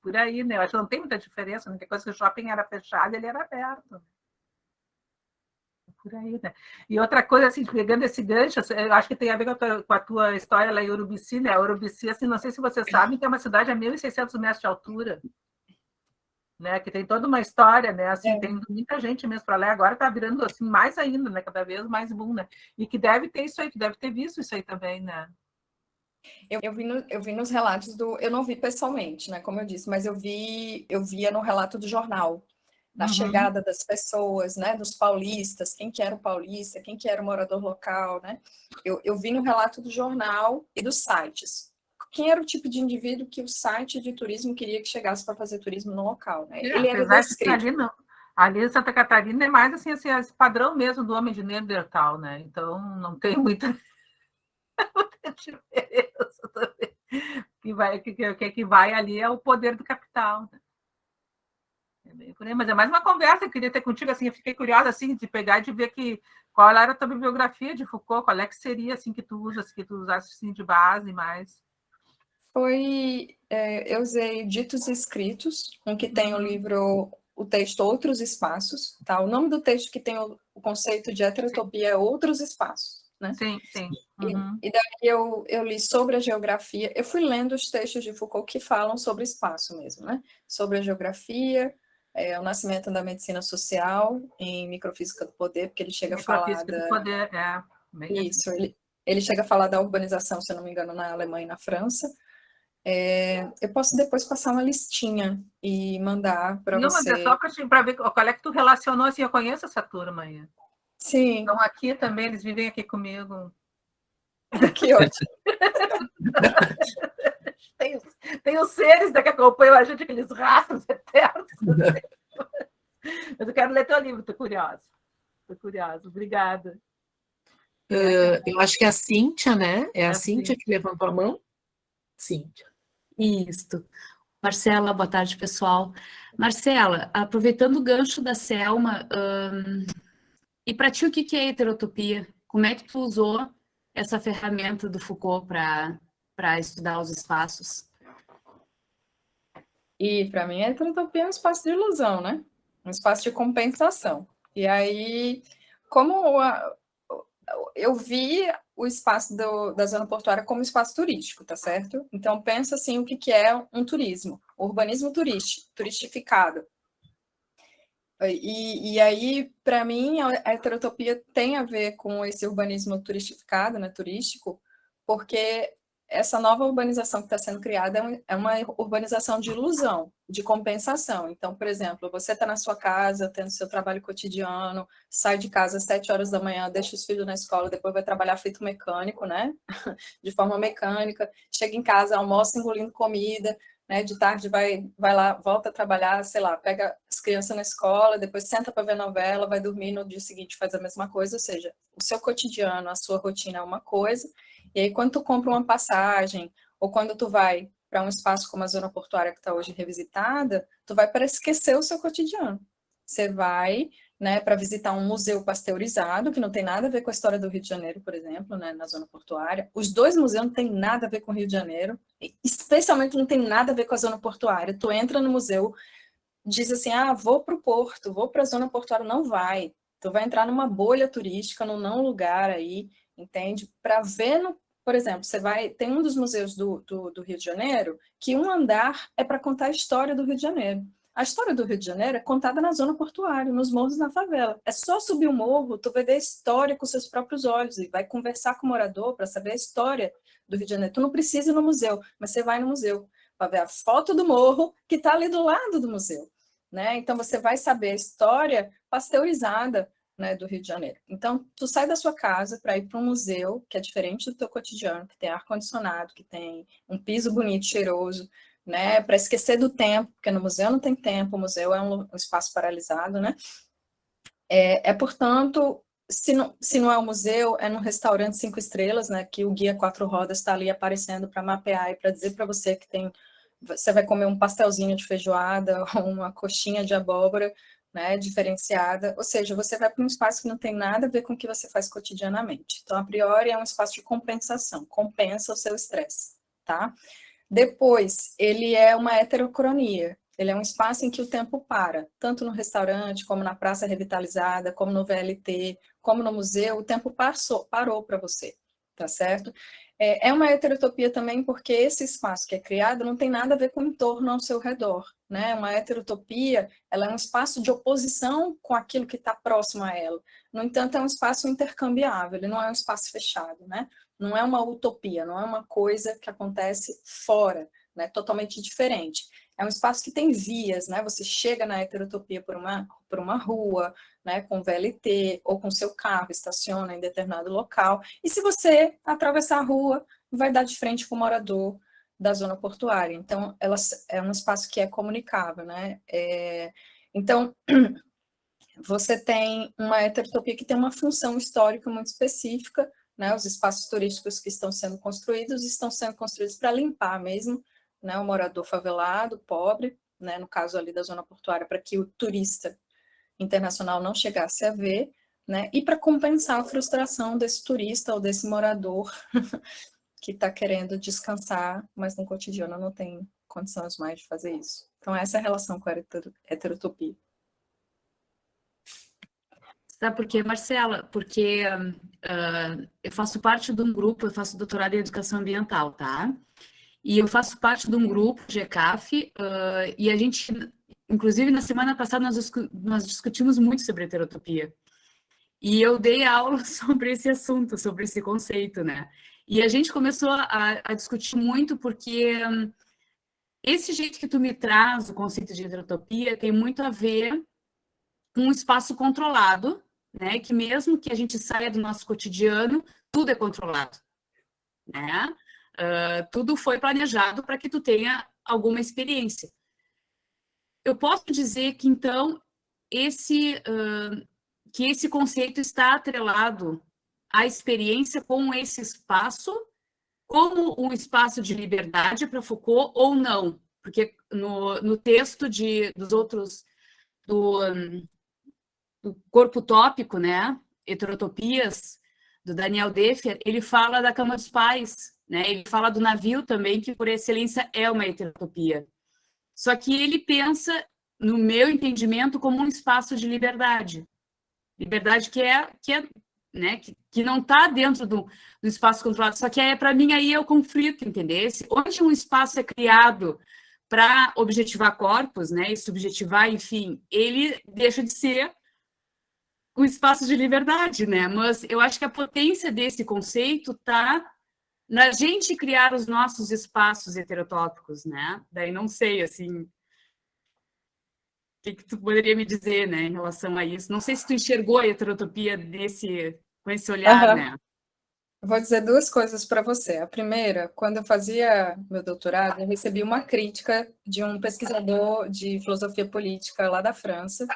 S4: Por aí, né? Eu acho que não tem muita diferença, a única coisa que o shopping era fechado, ele era aberto. Por aí, né? E outra coisa, assim, pegando esse gancho, eu acho que tem a ver com a tua história lá em Urubici, né? Urubici, assim, não sei se vocês sabem, que é uma cidade a 1.600 metros de altura, né? Que tem toda uma história, né? Assim, tem muita gente mesmo para lá, agora está virando assim mais ainda, né? Cada vez mais boom, né? E que deve ter isso aí, que deve ter visto isso aí também, né?
S2: Eu vi nos relatos eu não vi pessoalmente, né? Como eu disse, mas eu via no relato do jornal, da chegada das pessoas, né? Dos paulistas, quem que era o paulista, quem que era o morador local, né? Eu vi no relato do jornal e dos sites. Quem era o tipo de indivíduo que o site de turismo queria que chegasse para fazer turismo no local, né? Ele era
S4: Apesar de que
S2: descrito.
S4: ali em Santa Catarina é mais assim, esse padrão mesmo do homem de Neandertal, né? Então não tem muita diferença também. Que vai ali é o poder do capital, né? É bem por aí, mas é mais uma conversa que eu queria ter contigo, assim, eu fiquei curiosa, assim, de pegar e de ver qual era a tua bibliografia de Foucault, qual é que seria, assim, que tu usasse, assim, de base mais.
S2: Eu usei Ditos Escritos, um que tem o livro, o texto Outros Espaços, tá? O nome do texto que tem o conceito de heterotopia é Outros Espaços, né?
S4: Sim, sim.
S2: E daí eu li sobre a geografia, eu fui lendo os textos de Foucault que falam sobre espaço mesmo, né? Sobre a geografia, o nascimento da medicina social em Microfísica do Poder, porque ele chega a falar
S4: do poder,
S2: Isso, ele chega a falar da urbanização, se eu não me engano, na Alemanha e na França. Eu posso depois passar uma listinha e mandar para você.
S4: Não, mas é só para ver qual é que tu relacionou, assim, eu conheço essa turma aí.
S2: Sim.
S4: Estão aqui também, eles vivem aqui comigo.
S2: Que ótimo.
S4: Tem os seres que acompanham a gente, aqueles rastros eternos. Mas eu quero ler teu livro, estou curiosa. Obrigada.
S1: Eu acho que é a Cíntia, né? É a Cíntia que levantou a mão? Cíntia.
S6: Isso. Marcela, boa tarde, pessoal. Marcela, aproveitando o gancho da Selma, e para ti o que é heterotopia? Como é que tu usou essa ferramenta do Foucault para estudar os espaços?
S2: E para mim a heterotopia é um espaço de ilusão, né? Um espaço de compensação. E aí, como eu vi o espaço da zona portuária como espaço turístico, tá certo? Então, pensa assim, o que é um turismo? Urbanismo turistificado. E aí, para mim, a heterotopia tem a ver com esse urbanismo turistificado, né, turístico, porque essa nova urbanização que está sendo criada é uma urbanização de ilusão, de compensação. Então, por exemplo, você está na sua casa, tendo seu trabalho cotidiano, sai de casa às 7 horas da manhã, deixa os filhos na escola, depois vai trabalhar feito mecânico, né? De forma mecânica, chega em casa, almoça engolindo comida, né? De tarde vai lá, volta a trabalhar, sei lá, pega as crianças na escola, depois senta para ver novela, vai dormir, no dia seguinte faz a mesma coisa, ou seja, o seu cotidiano, a sua rotina é uma coisa. E aí, quando tu compra uma passagem, ou quando tu vai para um espaço como a zona portuária que está hoje revisitada, tu vai para esquecer o seu cotidiano. Você vai, né, para visitar um museu pasteurizado, que não tem nada a ver com a história do Rio de Janeiro, por exemplo, né, na zona portuária. Os dois museus não têm nada a ver com o Rio de Janeiro, especialmente não tem nada a ver com a zona portuária. Tu entra no museu, diz assim, vou para o porto, vou para a zona portuária, não vai. Tu vai entrar numa bolha turística, num não lugar aí, entende? Para ver, por exemplo, tem um dos museus do Rio de Janeiro que um andar é para contar a história do Rio de Janeiro. A história do Rio de Janeiro é contada na zona portuária, nos morros na favela. É só subir o morro, tu vai ver a história com seus próprios olhos e vai conversar com o morador para saber a história do Rio de Janeiro. Tu não precisa ir no museu, mas você vai no museu para ver a foto do morro que está ali do lado do museu, né? Então você vai saber a história pasteurizada, né, do Rio de Janeiro. Então, tu sai da sua casa para ir para um museu que é diferente do teu cotidiano, que tem ar-condicionado, que tem um piso bonito, cheiroso, né, para esquecer do tempo, porque no museu não tem tempo, o museu é um espaço paralisado, né? Portanto, se não é um museu, é num restaurante 5 estrelas, né, que o guia 4 rodas está ali aparecendo para mapear e para dizer para você que você vai comer um pastelzinho de feijoada ou uma coxinha de abóbora, né, diferenciada, ou seja, você vai para um espaço que não tem nada a ver com o que você faz cotidianamente. Então, a priori, é um espaço de compensação, compensa o seu estresse, tá? Depois, ele é uma heterocronia, ele é um espaço em que o tempo para, tanto no restaurante, como na praça revitalizada, como no VLT, como no museu, o tempo parou para você, tá certo? É uma heterotopia também porque esse espaço que é criado não tem nada a ver com o entorno ao seu redor, né? Uma heterotopia, ela é um espaço de oposição com aquilo que está próximo a ela. No entanto, é um espaço intercambiável, ele não é um espaço fechado, né? Não é uma utopia, não é uma coisa que acontece fora, né? Totalmente diferente. É um espaço que tem vias, né? Você chega na heterotopia por uma rua, né, com VLT ou com seu carro, estaciona em determinado local. E se você atravessar a rua, vai dar de frente com o morador da zona portuária. Então, é um espaço que é comunicável, né? Então, você tem uma heterotopia que tem uma função histórica muito específica, né? Os espaços turísticos que estão sendo construídos para limpar mesmo, né, o morador favelado, pobre, né, no caso ali da zona portuária, para que o turista internacional não chegasse a ver, né, e para compensar a frustração desse turista ou desse morador que está querendo descansar, mas no cotidiano não tem condições mais de fazer isso. Então, essa é a relação com a heterotopia.
S6: Sabe por quê, Marcela? Porque eu faço parte de um grupo, eu faço doutorado em educação ambiental, tá? E eu faço parte de um grupo de ECAF, e a gente, inclusive, na semana passada, nós discutimos muito sobre heterotopia. E eu dei aula sobre esse assunto, sobre esse conceito, né? E a gente começou a discutir muito porque esse jeito que tu me traz, o conceito de heterotopia, tem muito a ver com um espaço controlado, né? Que mesmo que a gente saia do nosso cotidiano, tudo é controlado, né? Tudo foi planejado para que tu tenha alguma experiência. Eu posso dizer que, então, que esse conceito está atrelado à experiência com esse espaço, como um espaço de liberdade para Foucault ou não, porque no texto dos outros, do corpo utópico, né, heterotopias, do Daniel Deffer, ele fala da cama dos pais, né? Ele fala do navio também, que por excelência é uma heterotopia. Só que ele pensa, no meu entendimento, como um espaço de liberdade. Liberdade né, que não está dentro do espaço controlado, só que para mim aí é o conflito, entendeu? Onde um espaço é criado para objetivar corpos, né, e subjetivar, enfim, ele deixa de ser um espaço de liberdade, né? Mas eu acho que a potência desse conceito está na gente criar os nossos espaços heterotópicos, né? Daí não sei, assim, o que tu poderia me dizer, né, em relação a isso? Não sei se tu enxergou a heterotopia com esse olhar,
S2: Aham.
S6: né?
S2: Vou dizer duas coisas para você. A primeira, quando eu fazia meu doutorado, eu recebi uma crítica de um pesquisador de filosofia política lá da França.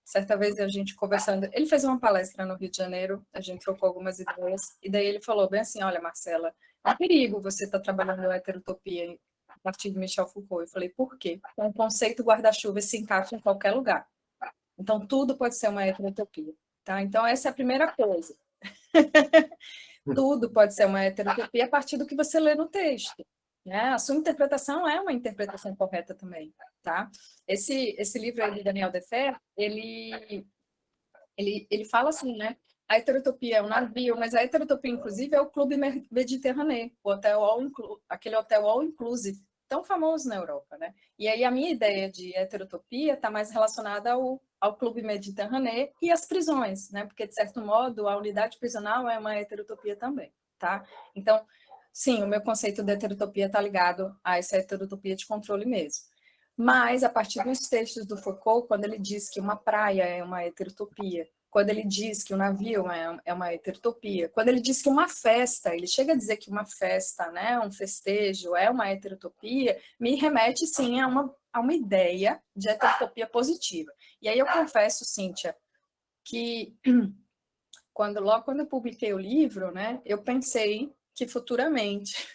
S2: Certa vez a gente conversando, ele fez uma palestra no Rio de Janeiro, a gente trocou algumas ideias, e daí ele falou bem assim: olha, Marcela, é um perigo você estar trabalhando a heterotopia a partir de Michel Foucault. Eu falei, por quê? Porque um conceito guarda-chuva se encaixa em qualquer lugar. Então, tudo pode ser uma heterotopia. Tá? Então, essa é a primeira coisa. Tudo pode ser uma heterotopia a partir do que você lê no texto. Né? A sua interpretação é uma interpretação correta também. Tá? Esse livro aí de Daniel Defer, ele fala assim, né? A heterotopia é um navio, mas a heterotopia, inclusive, é o Clube Mediterrâneo, aquele hotel all inclusive, tão famoso na Europa, né? E aí a minha ideia de heterotopia está mais relacionada ao Clube Mediterrâneo e às prisões, né? Porque, de certo modo, a unidade prisional é uma heterotopia também, tá? Então, sim, o meu conceito de heterotopia está ligado a essa heterotopia de controle mesmo. Mas, a partir dos textos do Foucault, quando ele diz que uma praia é uma heterotopia, quando ele diz que o navio é uma heterotopia, quando ele diz que uma festa, ele chega a dizer que uma festa, né, um festejo é uma heterotopia, me remete, sim, a uma ideia de heterotopia positiva. E aí eu confesso, Cíntia, que logo quando eu publiquei o livro, né, eu pensei que futuramente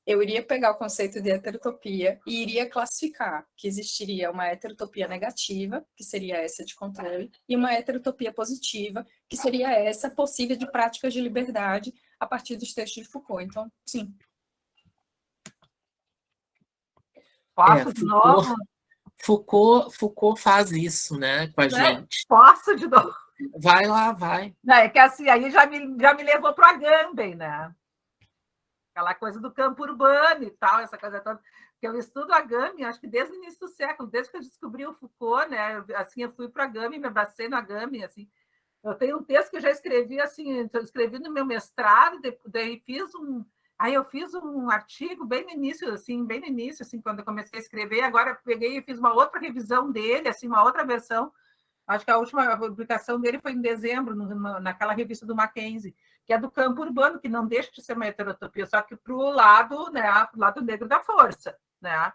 S2: eu iria pegar o conceito de heterotopia e iria classificar que existiria uma heterotopia negativa, que seria essa de controle, e uma heterotopia positiva, que seria essa possível de práticas de liberdade a partir dos textos de Foucault. Então, sim.
S4: Posso de novo?
S1: Foucault faz isso, né, com a gente.
S4: Posso de novo?
S1: Vai lá, vai.
S4: Não, é que assim, aí já me levou para o Agamben, né? Aquela coisa do campo urbano e tal, essa coisa toda. Que eu estudo Agamben, acho que desde o início do século, desde que eu descobri o Foucault, né? Assim, eu fui para Agamben, me abracei no Agamben, assim. Eu tenho um texto que eu já escrevi, assim, eu escrevi no meu mestrado, daí Aí eu fiz um artigo bem no início, assim, quando eu comecei a escrever. Agora peguei e fiz uma outra revisão dele, assim, uma outra versão. Acho que a última publicação dele foi em dezembro, naquela revista do Mackenzie, que é do campo urbano, que não deixa de ser uma heterotopia, só que para o lado, né, pro lado negro da força, né?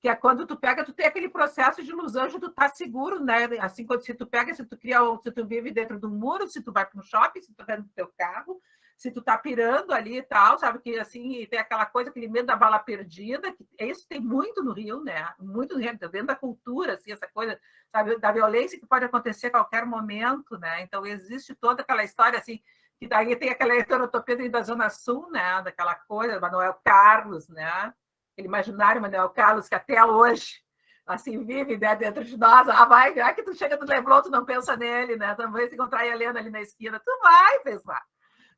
S4: Que é quando tu tem aquele processo de ilusão de tu tá seguro, né? Assim, se tu vive dentro do muro, se tu vai para um shopping, se tu tá no teu carro, se tu tá pirando ali e tal, sabe? Que assim, tem aquela coisa, aquele medo da bala perdida, que isso tem muito no Rio, né? Muito no Rio, dentro da cultura, assim, essa coisa, sabe? Da violência que pode acontecer a qualquer momento, né? Então, existe toda aquela história, assim, que daí tem aquela heterotopia da Zona Sul, né? Daquela coisa, Manuel Carlos, né? Aquele imaginário Manuel Carlos que até hoje assim vive, né, dentro de nós. Vai que tu chega no Leblon, tu não pensa nele, né? Também se encontrar a Helena ali na esquina, tu vai pensar,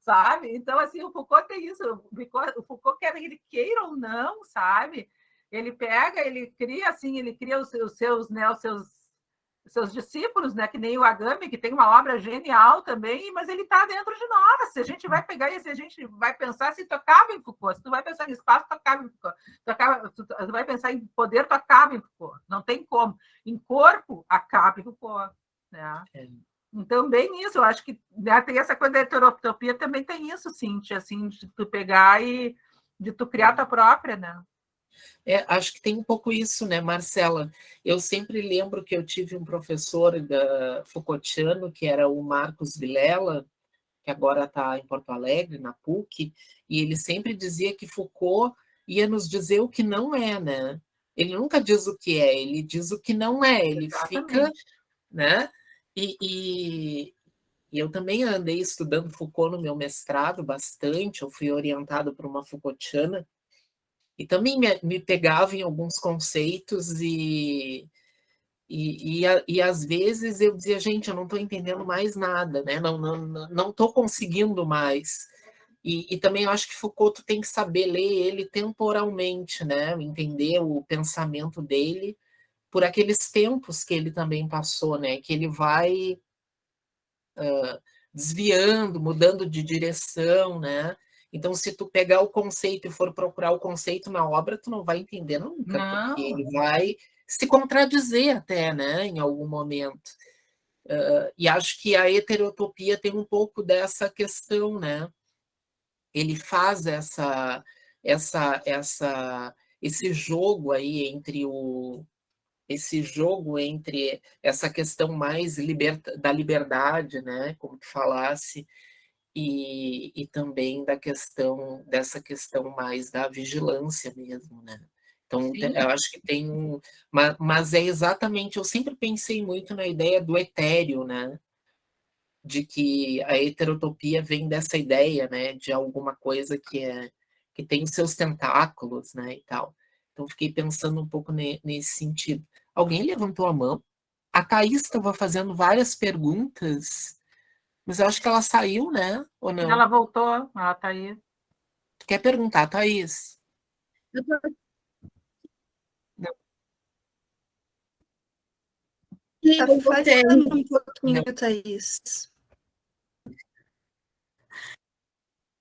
S4: sabe? Então, assim, o Foucault tem isso. O Foucault, quer ele queira ou não, sabe? Ele pega, ele cria os seus, né, os seus discípulos, né, que nem o Agamben, que tem uma obra genial também, mas ele está dentro de nós. Se a gente vai pegar e se a gente vai pensar se tocava em Foucault, se tu vai pensar em espaço, tocava em Foucault. Tu vai pensar em poder, tocava em Foucault. Não tem como. Em corpo, acaba em Foucault. Né? Então, bem isso. Eu acho que, né, tem essa coisa da heterotopia, também tem isso, Cíntia, assim, de tu pegar e de tu criar tua própria, né?
S1: Acho que tem um pouco isso, né, Marcela? Eu sempre lembro que eu tive um professor Foucaultiano, que era o Marcos Vilela, que agora está em Porto Alegre, na PUC, e ele sempre dizia que Foucault ia nos dizer o que não é, né? Ele nunca diz o que é, ele diz o que não é, ele fica, né? E eu também andei estudando Foucault no meu mestrado bastante, eu fui orientado por uma Foucaultiana, e também me pegava em alguns conceitos e às vezes eu dizia, gente, eu não estou entendendo mais nada, né? Não estou conseguindo mais. E também eu acho que Foucault tu tem que saber ler ele temporalmente, né? Entender o pensamento dele por aqueles tempos que ele também passou, né? Que ele vai desviando, mudando de direção, né? Então, se tu pegar o conceito e for procurar o conceito na obra, tu não vai entender nunca, porque ele vai se contradizer até, né, em algum momento. E acho que a heterotopia tem um pouco dessa questão, né? Ele faz esse jogo aí entre essa questão mais da liberdade, né, como tu falasse, e também dessa questão mais da vigilância mesmo, né? Então,
S6: Sim.
S1: eu acho que tem mas é exatamente, eu sempre pensei muito na ideia do etéreo, né? De que a heterotopia vem dessa ideia, né, de alguma coisa que tem os seus tentáculos, né, e tal. Então, fiquei pensando um pouco nesse sentido. Alguém levantou a mão? A Thaís estava fazendo várias perguntas, mas eu acho que ela saiu, né? Ou não?
S4: Ela voltou, ela está aí.
S1: Tu quer perguntar, Thaís?
S5: Eu tô
S1: Não.
S5: afastando um pouquinho,
S1: Não.
S5: Thaís.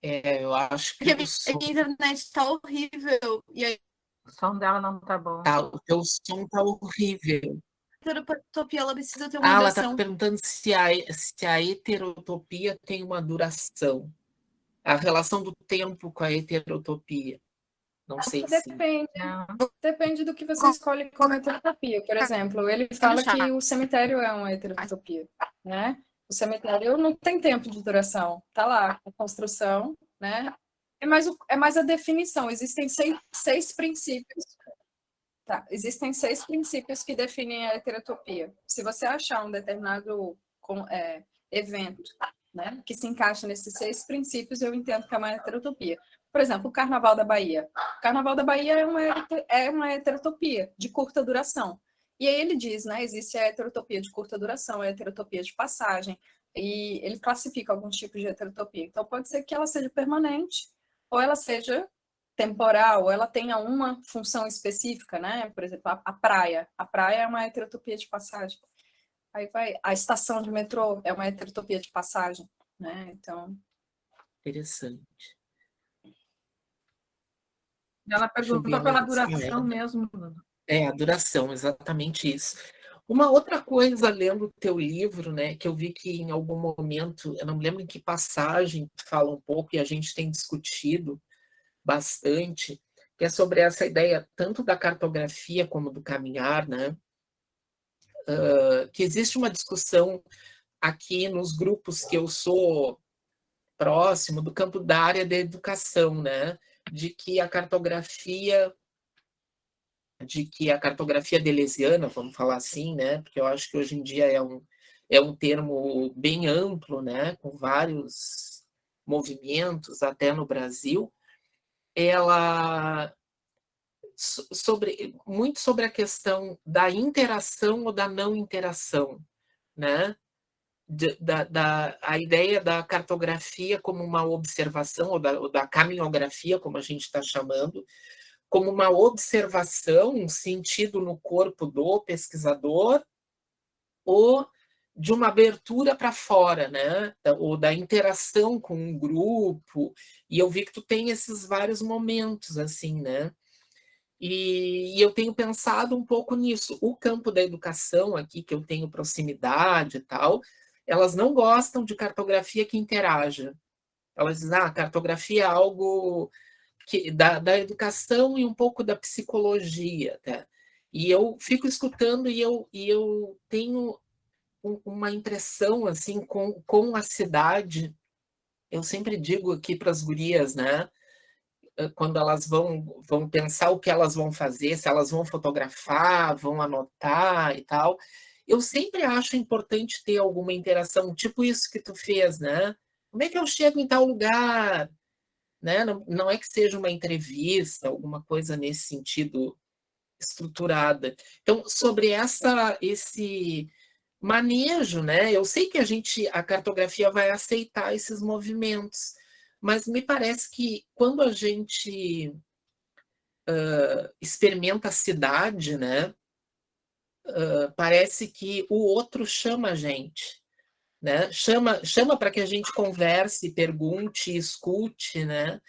S1: Eu acho que
S7: Porque
S1: o
S7: a
S1: som,
S7: minha internet tá horrível. E aí,
S4: O som dela não está bom.
S1: o teu som tá horrível.
S7: a heterotopia, ela precisa ter uma
S1: Ela está
S7: duração.
S1: perguntando se a heterotopia tem uma duração. A relação do tempo com a heterotopia. Não sei se.
S2: Depende.
S4: Não.
S2: Depende do que você escolhe como heterotopia. Por exemplo, ele fala que o cemitério é uma heterotopia, né? O cemitério não tem tempo de duração. Tá lá, a construção, né? É mais a definição. Existem seis princípios. Tá, existem 6 princípios que definem a heterotopia. Se você achar um determinado evento, né, que se encaixa nesses 6 princípios, eu entendo que é uma heterotopia. Por exemplo, o Carnaval da Bahia. O Carnaval da Bahia é uma heterotopia de curta duração. E aí ele diz, né, existe a heterotopia de curta duração, a heterotopia de passagem, e ele classifica alguns tipos de heterotopia. Então, pode ser que ela seja permanente, ou ela seja temporal, ela tenha uma função específica, né? Por exemplo, a praia. A praia é uma heterotopia de passagem. Aí vai, a estação de metrô é uma heterotopia de passagem, né? Então,
S1: Interessante.
S4: Ela
S1: Deixa eu ver
S4: perguntou
S1: mais
S4: pela
S1: essa
S4: duração
S1: moeda.
S4: mesmo. Bruno.
S1: A duração, exatamente isso. Uma outra coisa, lendo o teu livro, né, que eu vi que em algum momento, eu não me lembro em que passagem tu fala um pouco, e a gente tem discutido bastante, que é sobre essa ideia tanto da cartografia como do caminhar, né? Que existe uma discussão aqui nos grupos que eu sou próximo do campo da área da educação, né? De que a cartografia deleuziana, vamos falar assim, né? Porque eu acho que hoje em dia é um termo bem amplo, né? Com vários movimentos, até no Brasil, ela muito sobre a questão da interação ou da não interação, né? A ideia da cartografia como uma observação, ou da caminhografia, como a gente está chamando, como uma observação, um sentido no corpo do pesquisador, ou de uma abertura para fora, né? Ou da interação com um grupo. E eu vi que tu tem esses vários momentos, assim, né? E eu tenho pensado um pouco nisso. O campo da educação aqui, que eu tenho proximidade e tal, elas não gostam de cartografia que interaja. Elas dizem, cartografia é algo da educação e um pouco da psicologia. Até. E eu fico escutando e eu tenho uma impressão assim com a cidade. Eu sempre digo aqui para as gurias, né? Quando elas vão pensar o que elas vão fazer, se elas vão fotografar, vão anotar e tal. Eu sempre acho importante ter alguma interação, tipo isso que tu fez, né? Como é que eu chego em tal lugar? Né? Não é que seja uma entrevista, alguma coisa nesse sentido estruturada. Então, sobre esse manejo, né? Eu sei que a cartografia vai aceitar esses movimentos, mas me parece que quando a gente experimenta a cidade, né? Parece que o outro chama a gente. né? Chama para que a gente converse, pergunte, escute, né?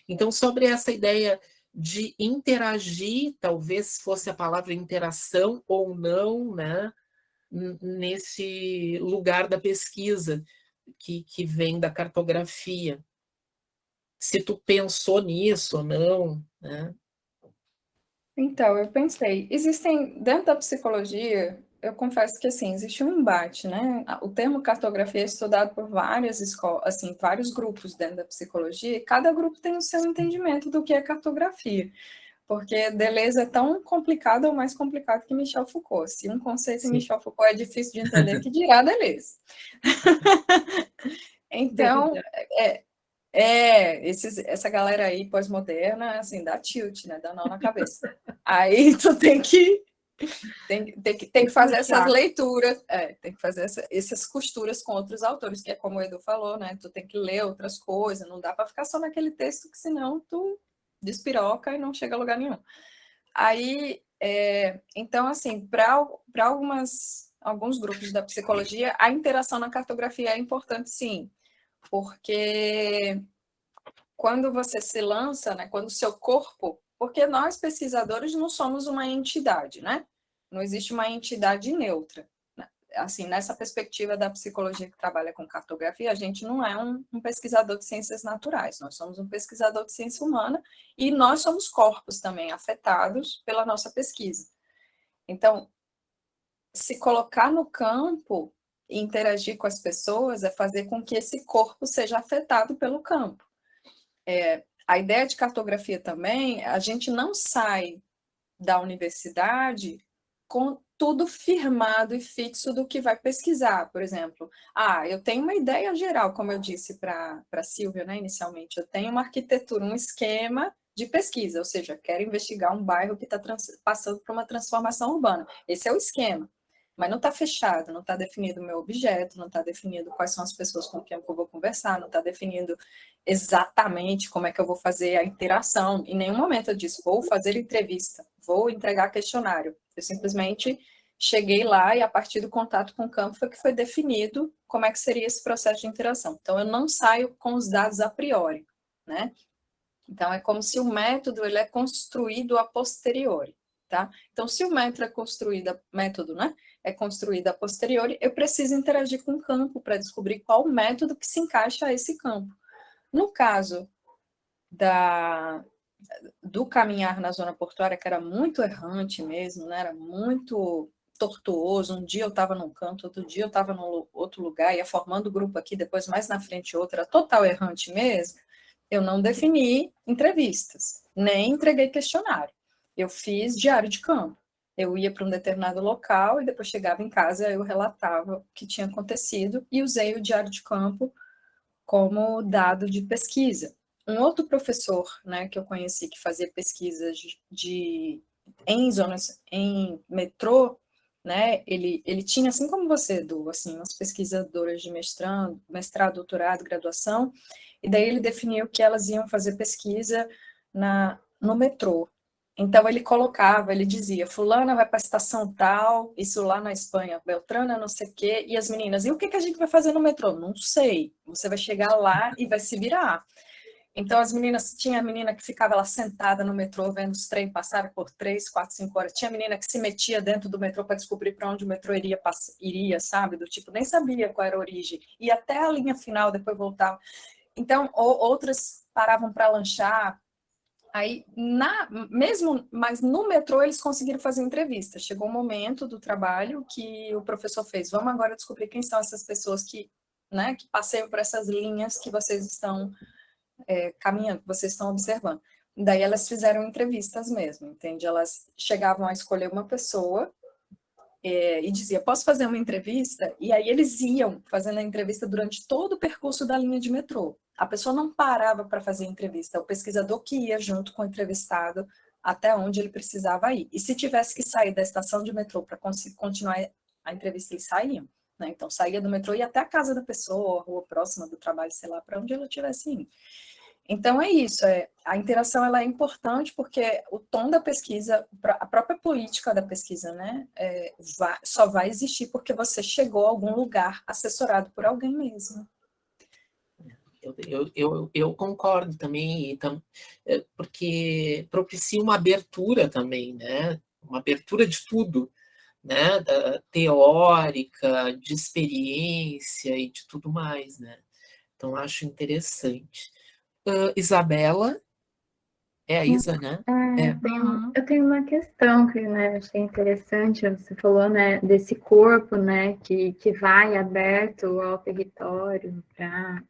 S1: Então, sobre essa ideia de interagir, talvez fosse a palavra interação ou não, né? Nesse lugar da pesquisa que vem da cartografia. Se tu pensou nisso ou não, né?
S2: Então, eu pensei, existem, dentro da psicologia, eu confesso que, assim, existe um embate, né? O termo cartografia é estudado por várias escolas, assim, vários grupos dentro da psicologia, e cada grupo tem o seu entendimento do que é cartografia, porque Deleuze é tão complicado ou mais complicado que Michel Foucault. Se um conceito em Michel Foucault é difícil de entender, que dirá Deleuze? Então, essa galera aí pós-moderna, assim, dá tilt, né? Dá nó na cabeça. Aí tu tem que fazer essas leituras, tem que fazer essas costuras com outros autores, que é como o Edu falou, né? Tu tem que ler outras coisas, não dá para ficar só naquele texto, que senão tu despiroca e não chega a lugar nenhum. Aí, então, assim, para alguns grupos da psicologia, a interação na cartografia é importante, sim, porque quando você se lança, né, quando o seu corpo, porque nós pesquisadores não somos uma entidade, né? Não existe uma entidade neutra. Assim, nessa perspectiva da psicologia que trabalha com cartografia, a gente não é um pesquisador de ciências naturais, nós somos um pesquisador de ciência humana e nós somos corpos também afetados pela nossa pesquisa. Então, se colocar no campo e interagir com as pessoas é fazer com que esse corpo seja afetado pelo campo. A ideia de cartografia também, a gente não sai da universidade com tudo firmado e fixo do que vai pesquisar. Por exemplo, eu tenho uma ideia geral, como eu disse para a Silvia, né, inicialmente, eu tenho uma arquitetura, um esquema de pesquisa, ou seja, quero investigar um bairro que está passando por uma transformação urbana. Esse é o esquema. Mas não está fechado, não está definido o meu objeto, não está definido quais são as pessoas com quem eu vou conversar, não está definido exatamente como é que eu vou fazer a interação. Em nenhum momento eu disse, vou fazer entrevista, vou entregar questionário. Eu simplesmente cheguei lá e a partir do contato com o campo foi definido como é que seria esse processo de interação. Então, eu não saio com os dados a priori, né? Então, é como se o método ele é construído a posteriori, tá? Então, se o método é construído a posteriori, eu preciso interagir com o campo para descobrir qual o método que se encaixa a esse campo. No caso do caminhar na zona portuária, que era muito errante mesmo, né? Era muito tortuoso, um dia eu estava num canto, outro dia eu estava num outro lugar, ia formando grupo aqui, depois mais na frente outro, era total errante mesmo, eu não defini entrevistas, nem entreguei questionário. Eu fiz diário de campo. Eu ia para um determinado local e depois chegava em casa, eu relatava o que tinha acontecido e usei o diário de campo como dado de pesquisa. Um outro professor, né, que eu conheci que fazia pesquisas em metrô, né, ele tinha, assim como você, Edu, assim, umas pesquisadoras de mestrado, doutorado, graduação, e daí ele definiu que elas iam fazer pesquisa no metrô. Então, ele dizia, fulana vai para a estação tal, isso lá na Espanha, Beltrana, não sei o quê, e as meninas, e o que a gente vai fazer no metrô? Não sei, você vai chegar lá e vai se virar. Então, tinha a menina que ficava lá sentada no metrô, vendo os trens passarem por 3, 4, 5 horas, tinha a menina que se metia dentro do metrô para descobrir para onde o metrô iria, sabe, do tipo, nem sabia qual era a origem, ia até a linha final, depois voltava. Então, outras paravam para lanchar. Aí, mas no metrô eles conseguiram fazer entrevista. Chegou um momento do trabalho que o professor fez, vamos agora descobrir quem são essas pessoas que passeiam por essas linhas que vocês estão caminhando, que vocês estão observando. Daí elas fizeram entrevistas mesmo, entende? Elas chegavam a escolher uma pessoa e dizia, posso fazer uma entrevista? E aí eles iam fazendo a entrevista durante todo o percurso da linha de metrô. A pessoa não parava para fazer entrevista, é o pesquisador que ia junto com o entrevistado até onde ele precisava ir. E se tivesse que sair da estação de metrô para continuar a entrevista, eles saíam, né? Então, saía do metrô e ia até a casa da pessoa, a rua próxima do trabalho, sei lá, para onde ela estivesse indo. Então é isso, a interação ela é importante porque o tom da pesquisa, a própria política da pesquisa, né, só vai existir porque você chegou a algum lugar assessorado por alguém mesmo.
S1: Eu concordo também, porque propicia uma abertura também, né? Uma abertura de tudo, né? Teórica, de experiência e de tudo mais, né? Então, acho interessante. Isabela, é a Isa, né?
S8: Eu tenho uma questão que, né, achei interessante, você falou, né, desse corpo, né, que vai aberto ao território para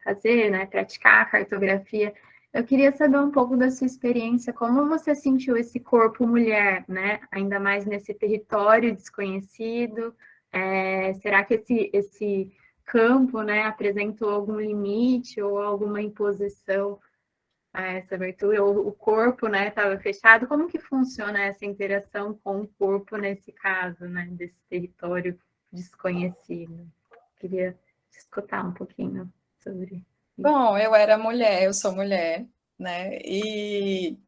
S8: fazer, né, praticar a cartografia. Eu queria saber um pouco da sua experiência, como você sentiu esse corpo mulher, né, ainda mais nesse território desconhecido. Será que esse campo, né, apresentou algum limite ou alguma imposição a essa abertura, ou o corpo, né, estava fechado? Como que funciona essa interação com o corpo nesse caso, né, desse território desconhecido? Queria escutar um pouquinho sobre isso.
S2: Bom, eu sou mulher, né, e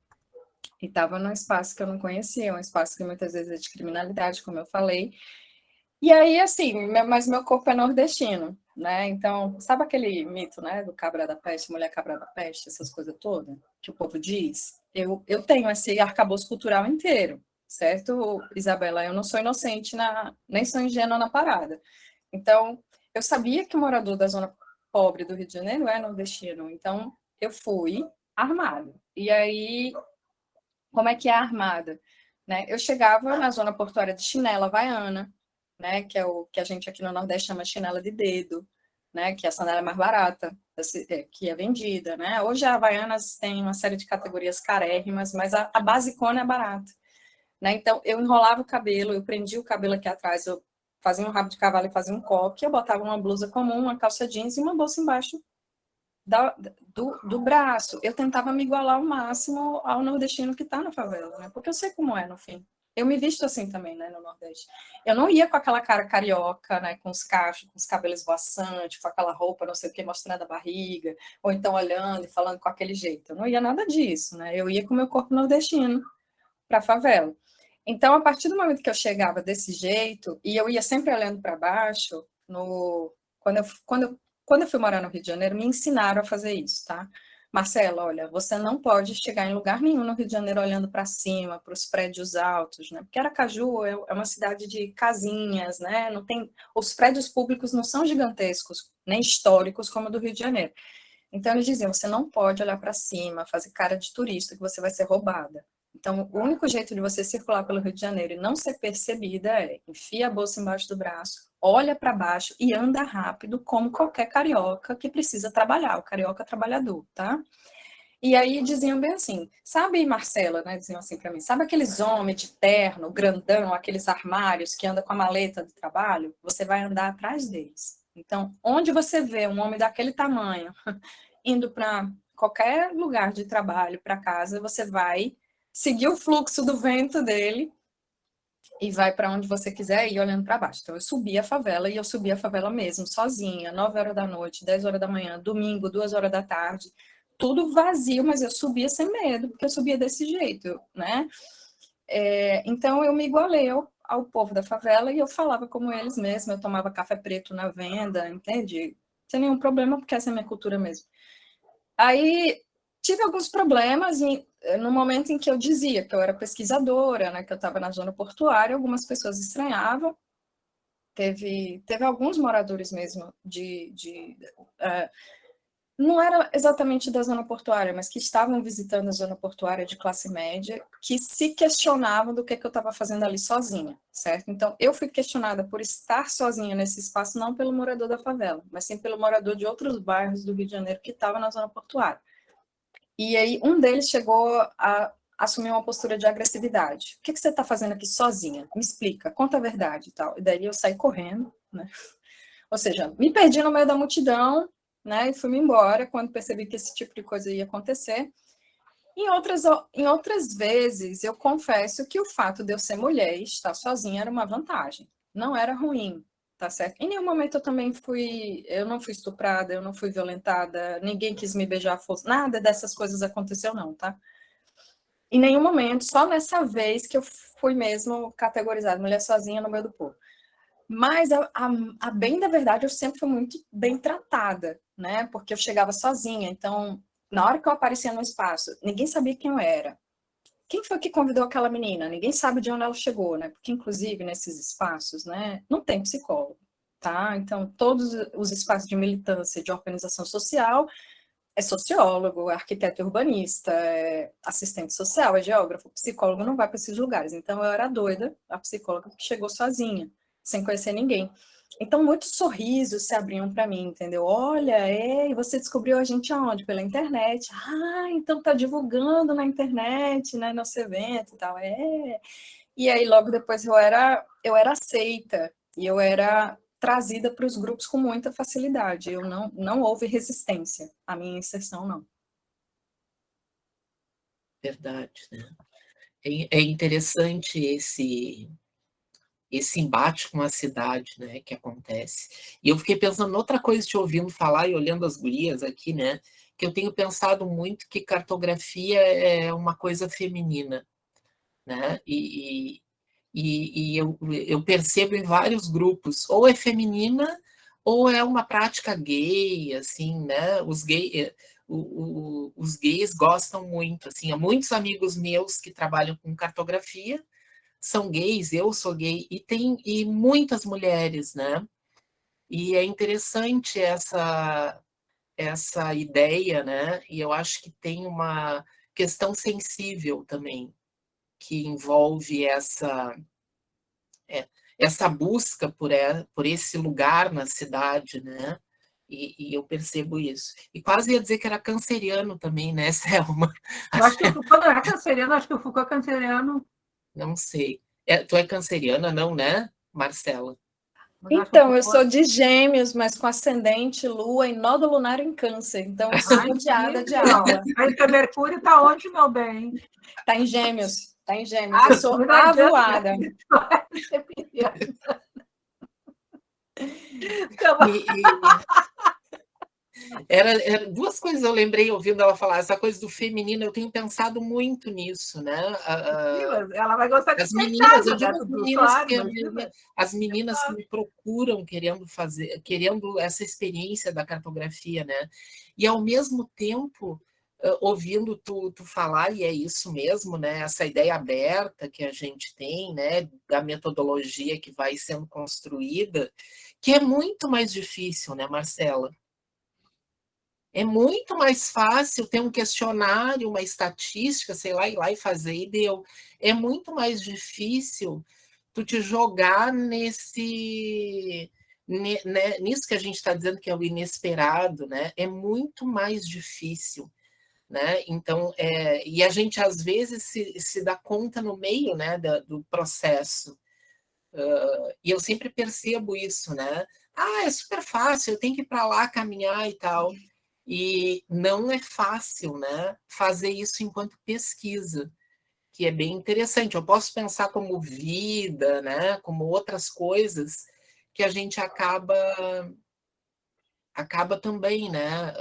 S2: estava num espaço que eu não conhecia, um espaço que muitas vezes é de criminalidade, como eu falei. E aí, assim, mas meu corpo é nordestino, né? Então, sabe aquele mito, né, do cabra da peste, mulher cabra da peste, essas coisas todas que o povo diz? Eu tenho esse arcabouço cultural inteiro, certo, Isabela? Eu não sou inocente, nem sou ingênua na parada. Então, eu sabia que o morador da zona pobre do Rio de Janeiro é nordestino, então eu fui armada. E aí, como é que é armada? Né? Eu chegava na zona portuária de chinela havaiana, né, que é o que a gente aqui no Nordeste chama chinela de dedo, né, que é a sandália mais barata, que é vendida, né? Hoje a Havaianas tem uma série de categorias carérrimas, mas a basicona é barata, né? Então eu enrolava o cabelo, eu prendia o cabelo aqui atrás, eu fazia um rabo de cavalo e fazia um coque, eu botava uma blusa comum, uma calça jeans e uma bolsa embaixo do braço. Eu tentava me igualar ao máximo ao nordestino que está na favela, né? Porque eu sei como é no fim. Eu me visto assim também, né, no Nordeste. Eu não ia com aquela cara carioca, né, com os cachos, com os cabelos voaçantes, com aquela roupa, não sei o que, mostrando a barriga, ou então olhando e falando com aquele jeito. Eu não ia nada disso, né? Eu ia com o meu corpo nordestino para a favela. Então, a partir do momento que eu chegava desse jeito, e eu ia sempre olhando para baixo, quando eu fui morar no Rio de Janeiro, me ensinaram a fazer isso, tá? Marcela, olha, você não pode chegar em lugar nenhum no Rio de Janeiro olhando para cima, para os prédios altos, né? Porque Aracaju é uma cidade de casinhas, né? Não tem, os prédios públicos não são gigantescos, nem históricos como o do Rio de Janeiro. Então, eles diziam, você não pode olhar para cima, fazer cara de turista, que você vai ser roubada. Então, o único jeito de você circular pelo Rio de Janeiro e não ser percebida é enfia a bolsa embaixo do braço, olha para baixo e anda rápido, como qualquer carioca que precisa trabalhar, o carioca trabalhador, tá? E aí diziam bem assim, sabe, Marcela, né, diziam assim para mim, sabe aqueles homens de terno, grandão, aqueles armários que anda com a maleta de trabalho? Você vai andar atrás deles. Então, onde você vê um homem daquele tamanho indo para qualquer lugar de trabalho, para casa, você vai seguir o fluxo do vento dele e vai para onde você quiser ir olhando para baixo. Então, eu subi a favela, e eu subi a favela mesmo, sozinha, 9 horas da noite, 10 horas da manhã, domingo, 2 horas da tarde, tudo vazio, mas eu subia sem medo, porque eu subia desse jeito, né? Então, eu me igualei ao povo da favela e eu falava como eles mesmo, eu tomava café preto na venda, entende? Sem nenhum problema, porque essa é a minha cultura mesmo. Aí, tive alguns problemas no momento em que eu dizia que eu era pesquisadora, né, que eu estava na zona portuária, algumas pessoas estranhavam. Teve alguns moradores mesmo não era exatamente da zona portuária, mas que estavam visitando a zona portuária de classe média, que se questionavam do que eu estava fazendo ali sozinha, certo? Então, eu fui questionada por estar sozinha nesse espaço, não pelo morador da favela, mas sim pelo morador de outros bairros do Rio de Janeiro que estava na zona portuária. E aí, um deles chegou a assumir uma postura de agressividade. O que você está fazendo aqui sozinha? Me explica, conta a verdade e tal. E daí eu saí correndo, né? Ou seja, me perdi no meio da multidão, né? E fui-me embora quando percebi que esse tipo de coisa ia acontecer. Em outras vezes, eu confesso que o fato de eu ser mulher e estar sozinha era uma vantagem. Não era ruim, tá certo? Em nenhum momento eu não fui estuprada, eu não fui violentada, ninguém quis me beijar à força, nada dessas coisas aconteceu não, tá? Em nenhum momento, só nessa vez que eu fui mesmo categorizada, mulher sozinha no meio do povo. Mas, a bem da verdade, eu sempre fui muito bem tratada, né? Porque eu chegava sozinha, então, na hora que eu aparecia no espaço, ninguém sabia quem eu era. Quem foi que convidou aquela menina? Ninguém sabe de onde ela chegou, né? Porque, inclusive, nesses espaços, né, não tem psicólogo, tá? Então, todos os espaços de militância, de organização social, é sociólogo, é arquiteto urbanista, é assistente social, é geógrafo, psicólogo não vai para esses lugares. Então, eu era doida, a psicóloga que chegou sozinha, sem conhecer ninguém. Então, muitos sorrisos se abriam para mim, entendeu? Olha, e você descobriu a gente aonde? Pela internet. Ah, então tá divulgando na internet, né, nosso evento e tal. E aí, logo depois, eu era aceita, e eu era trazida para os grupos com muita facilidade. Eu não houve resistência à minha inserção, não.
S1: Verdade, né? É interessante esse embate com a cidade, né, que acontece. E eu fiquei pensando em outra coisa, te ouvindo falar e olhando as gurias aqui, né, que eu tenho pensado muito que cartografia é uma coisa feminina, né, e eu percebo em vários grupos, ou é feminina, ou é uma prática gay, assim, né, os gays gostam muito, assim, há muitos amigos meus que trabalham com cartografia, são gays, eu sou gay, e muitas mulheres, né? E é interessante essa ideia, né? E eu acho que tem uma questão sensível também, que envolve essa busca por esse lugar na cidade, né? E eu percebo isso. E quase ia dizer que era canceriano também, né, Selma?
S4: Eu acho que o Foucault não é canceriano, acho que o Foucault é canceriano.
S1: Não sei. Tu é canceriana, não, né, Marcela?
S2: Então, eu sou de Gêmeos, mas com ascendente, Lua e nódo lunar em Câncer. Então, eu sou rodeada de aula.
S4: Aí o Mercúrio está onde, meu bem?
S2: Está em Gêmeos. Está em Gêmeos. Eu sou avoada.
S1: Era duas coisas eu lembrei ouvindo ela falar, essa coisa do feminino, eu tenho pensado muito nisso, né?
S4: Ela vai gostar de
S1: as meninas, eu digo as
S4: claro,
S1: meninas que me procuram querendo essa experiência da cartografia, né? E ao mesmo tempo, ouvindo tu falar, e é isso mesmo, né? Essa ideia aberta que a gente tem, né? Da metodologia que vai sendo construída, que é muito mais difícil, né, Marcela? É muito mais fácil ter um questionário, uma estatística, sei lá, ir lá e fazer, e deu. É muito mais difícil tu te jogar nisso que a gente está dizendo que é o inesperado, né? É muito mais difícil, né? Então, e a gente às vezes se dá conta no meio, né, do processo. E eu sempre percebo isso, né? É super fácil, eu tenho que ir para lá caminhar e tal. E não é fácil, né, fazer isso enquanto pesquisa, que é bem interessante. Eu posso pensar como vida, né, como outras coisas que a gente acaba também, né,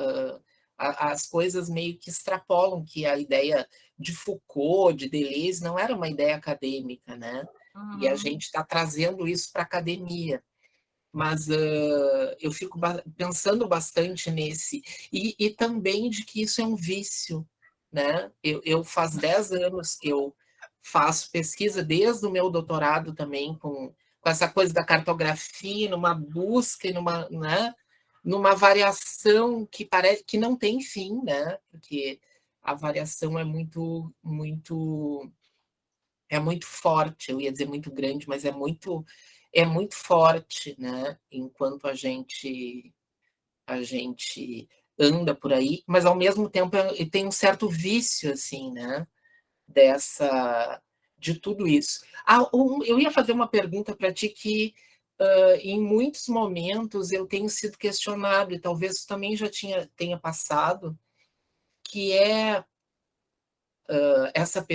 S1: as coisas meio que extrapolam, que a ideia de Foucault, de Deleuze, não era uma ideia acadêmica, né? E a gente está trazendo isso para a academia. Mas eu fico pensando bastante nesse. E também de que isso é um vício, né? Eu faz 10 anos que eu faço pesquisa, desde o meu doutorado também, com essa coisa da cartografia, numa busca, numa variação que parece que não tem fim, né? Porque a variação é muito forte, eu ia dizer muito grande, mas é muito forte, né? Enquanto a gente anda por aí, mas ao mesmo tempo tem um certo vício, assim, né? De tudo isso. Eu ia fazer uma pergunta para ti que em muitos momentos eu tenho sido questionado, e talvez tu também já tenha passado, que é essa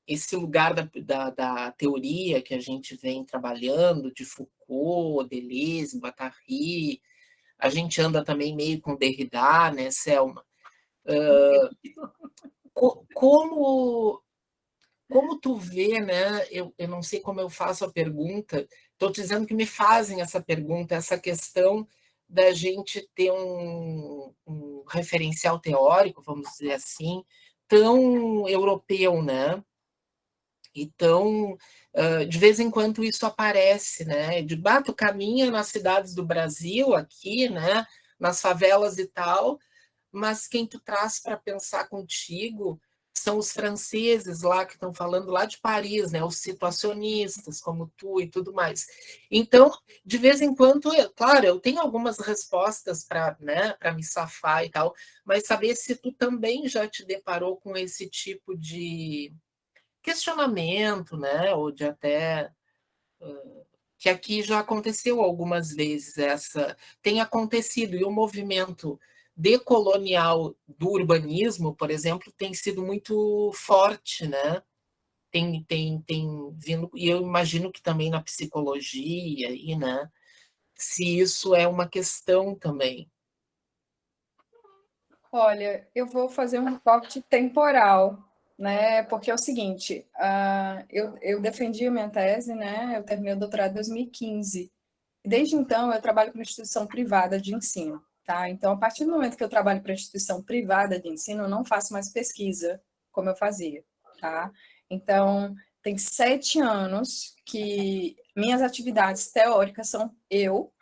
S1: esse lugar da teoria que a gente vem trabalhando, de Foucault, Deleuze, Guattari, a gente anda também meio com Derrida, né, Selma? Como tu vê, né? Eu não sei como eu faço a pergunta, estou dizendo que me fazem essa pergunta, essa questão da gente ter um referencial teórico, vamos dizer assim, tão europeu, né? Então, de vez em quando isso aparece, né? De bato caminha nas cidades do Brasil, aqui, né? Nas favelas e tal, mas quem tu traz para pensar contigo são os franceses lá que estão falando lá de Paris, né? Os situacionistas, como tu e tudo mais. Então, de vez em quando, claro, eu tenho algumas respostas para, né, para me safar e tal, mas saber se tu também já te deparou com esse tipo de questionamento, né? Ou de até que aqui já aconteceu algumas vezes, tem acontecido, e o movimento decolonial do urbanismo, por exemplo, tem sido muito forte, né? Tem vindo, e eu imagino que também na psicologia, e, né? Se isso é uma questão também.
S2: Olha, eu vou fazer um corte temporal, né? Porque é o seguinte, eu defendi a minha tese, né? Eu terminei o doutorado em 2015. Desde então, eu trabalho para instituição privada de ensino, tá? Então, a partir do momento que eu trabalho para instituição privada de ensino, eu não faço mais pesquisa como eu fazia, tá? Então, tem 7 anos que minhas atividades teóricas são eu,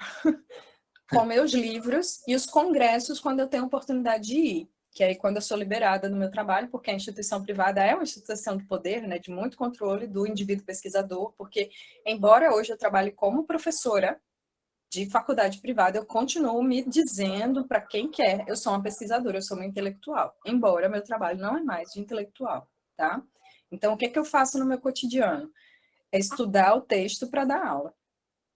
S2: com meus livros e os congressos quando eu tenho oportunidade de ir, que aí quando eu sou liberada do meu trabalho, porque a instituição privada é uma instituição de poder, né, de muito controle do indivíduo pesquisador, porque embora hoje eu trabalhe como professora de faculdade privada, eu continuo me dizendo para quem quer, eu sou uma pesquisadora, eu sou uma intelectual, embora meu trabalho não é mais de intelectual, tá? Então, o que é que eu faço no meu cotidiano? É estudar o texto para dar aula.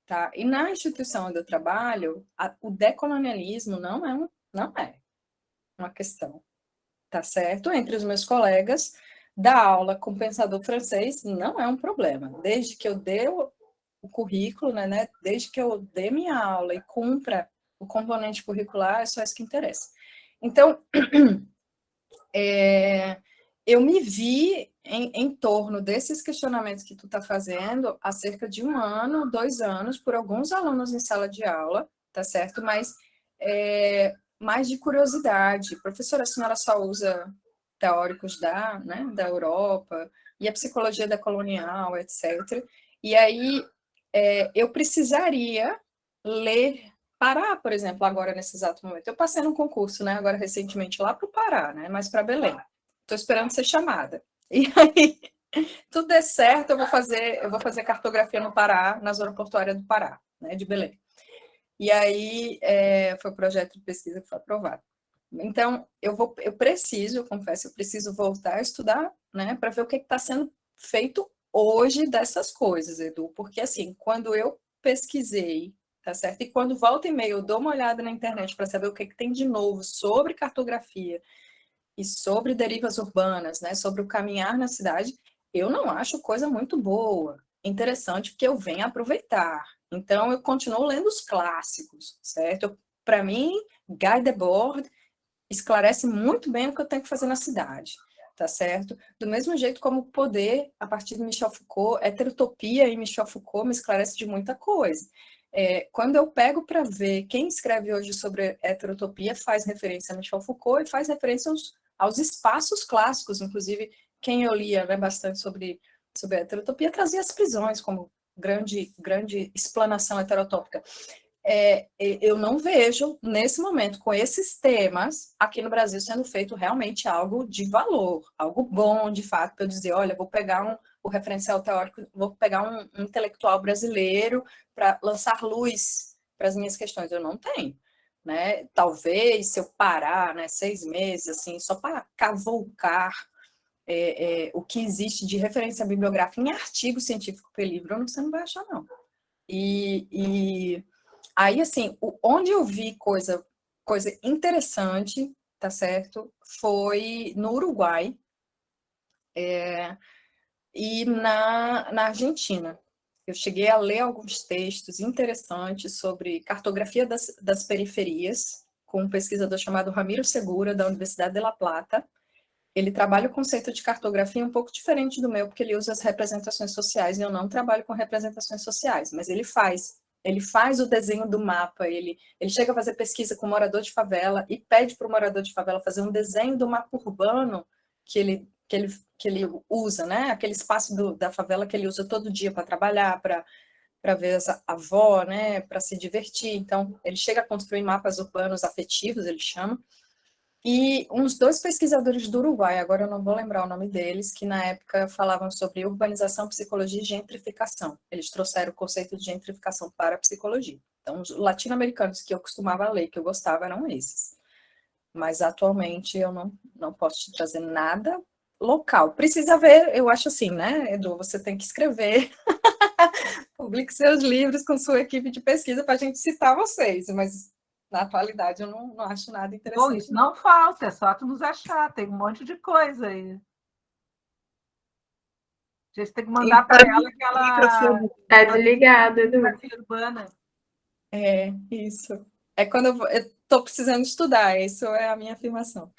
S2: Tá? E na instituição onde eu trabalho, o decolonialismo não é uma questão, tá certo? Entre os meus colegas, dar aula com pensador francês não é um problema. Desde que eu dê o currículo, né? Desde que eu dê minha aula e cumpra o componente curricular, é só isso que interessa. Então, eu me vi em torno desses questionamentos que tu está fazendo há cerca de 1 ano, 2 anos, por alguns alunos em sala de aula, tá certo? Mas mais de curiosidade. Professora, a senhora só usa teóricos da Europa, e a psicologia decolonial, etc. E aí eu precisaria Pará, por exemplo, agora nesse exato momento. Eu passei num concurso, né, agora recentemente lá para o Pará, né, mas para Belém. Estou esperando ser chamada. E aí, tudo der certo, eu vou fazer cartografia no Pará, na zona portuária do Pará, né, de Belém. E aí, foi o projeto de pesquisa que foi aprovado. Então, eu confesso, eu preciso voltar a estudar, né, para ver o que está sendo feito hoje dessas coisas, Edu, porque assim, quando eu pesquisei, tá certo? E quando volta e meia eu dou uma olhada na internet para saber o que tem de novo sobre cartografia e sobre derivas urbanas, né, sobre o caminhar na cidade, eu não acho coisa muito boa, interessante, porque eu venho aproveitar. Então, eu continuo lendo os clássicos, certo? Para mim, Guy Debord esclarece muito bem o que eu tenho que fazer na cidade, tá certo? Do mesmo jeito como o poder, a partir de Michel Foucault, heterotopia em Michel Foucault me esclarece de muita coisa. Quando eu pego para ver quem escreve hoje sobre heterotopia, faz referência a Michel Foucault e faz referência aos espaços clássicos, inclusive quem eu lia, né, bastante sobre a heterotopia trazia as prisões como grande explanação heterotópica. Eu não vejo, nesse momento, com esses temas, aqui no Brasil sendo feito realmente algo de valor, algo bom, de fato, para eu dizer, olha, vou pegar o referencial teórico, vou pegar um intelectual brasileiro para lançar luz para as minhas questões. Eu não tenho. Né? Talvez, se eu parar, né, 6 meses, assim, só para cavucar o que existe de referência bibliográfica em artigo científico per livro, você não vai achar, não. E aí, assim, onde eu vi coisa interessante, tá certo? Foi no Uruguai. e na Argentina. Eu cheguei a ler alguns textos interessantes sobre cartografia das periferias, com um pesquisador chamado Ramiro Segura, da Universidade de La Plata. Ele trabalha o conceito de cartografia um pouco diferente do meu, porque ele usa as representações sociais, e eu não trabalho com representações sociais, mas ele faz o desenho do mapa, ele chega a fazer pesquisa com morador de favela e pede para o morador de favela fazer um desenho do mapa urbano que ele usa, né? Aquele espaço da favela que ele usa todo dia para trabalhar, para ver a avó, né? Para se divertir. Então, ele chega a construir mapas urbanos afetivos, ele chama. E uns 2 pesquisadores do Uruguai, agora eu não vou lembrar o nome deles, que na época falavam sobre urbanização, psicologia e gentrificação. Eles trouxeram o conceito de gentrificação para a psicologia. Então, os latino-americanos que eu costumava ler, que eu gostava, eram esses. Mas atualmente eu não posso te trazer nada local. Precisa ver, eu acho assim, né, Edu? Você tem que escrever, publique seus livros com sua equipe de pesquisa para a gente citar vocês, mas na atualidade eu não acho nada
S4: Bom,
S2: interessante.
S4: isso não falta, é só tu nos achar, tem um monte de coisa aí. A gente tem que mandar para ela aquela
S8: Tá desligado, Edu.
S4: geografia urbana.
S2: É, isso. É quando eu tô precisando estudar, isso é a minha afirmação.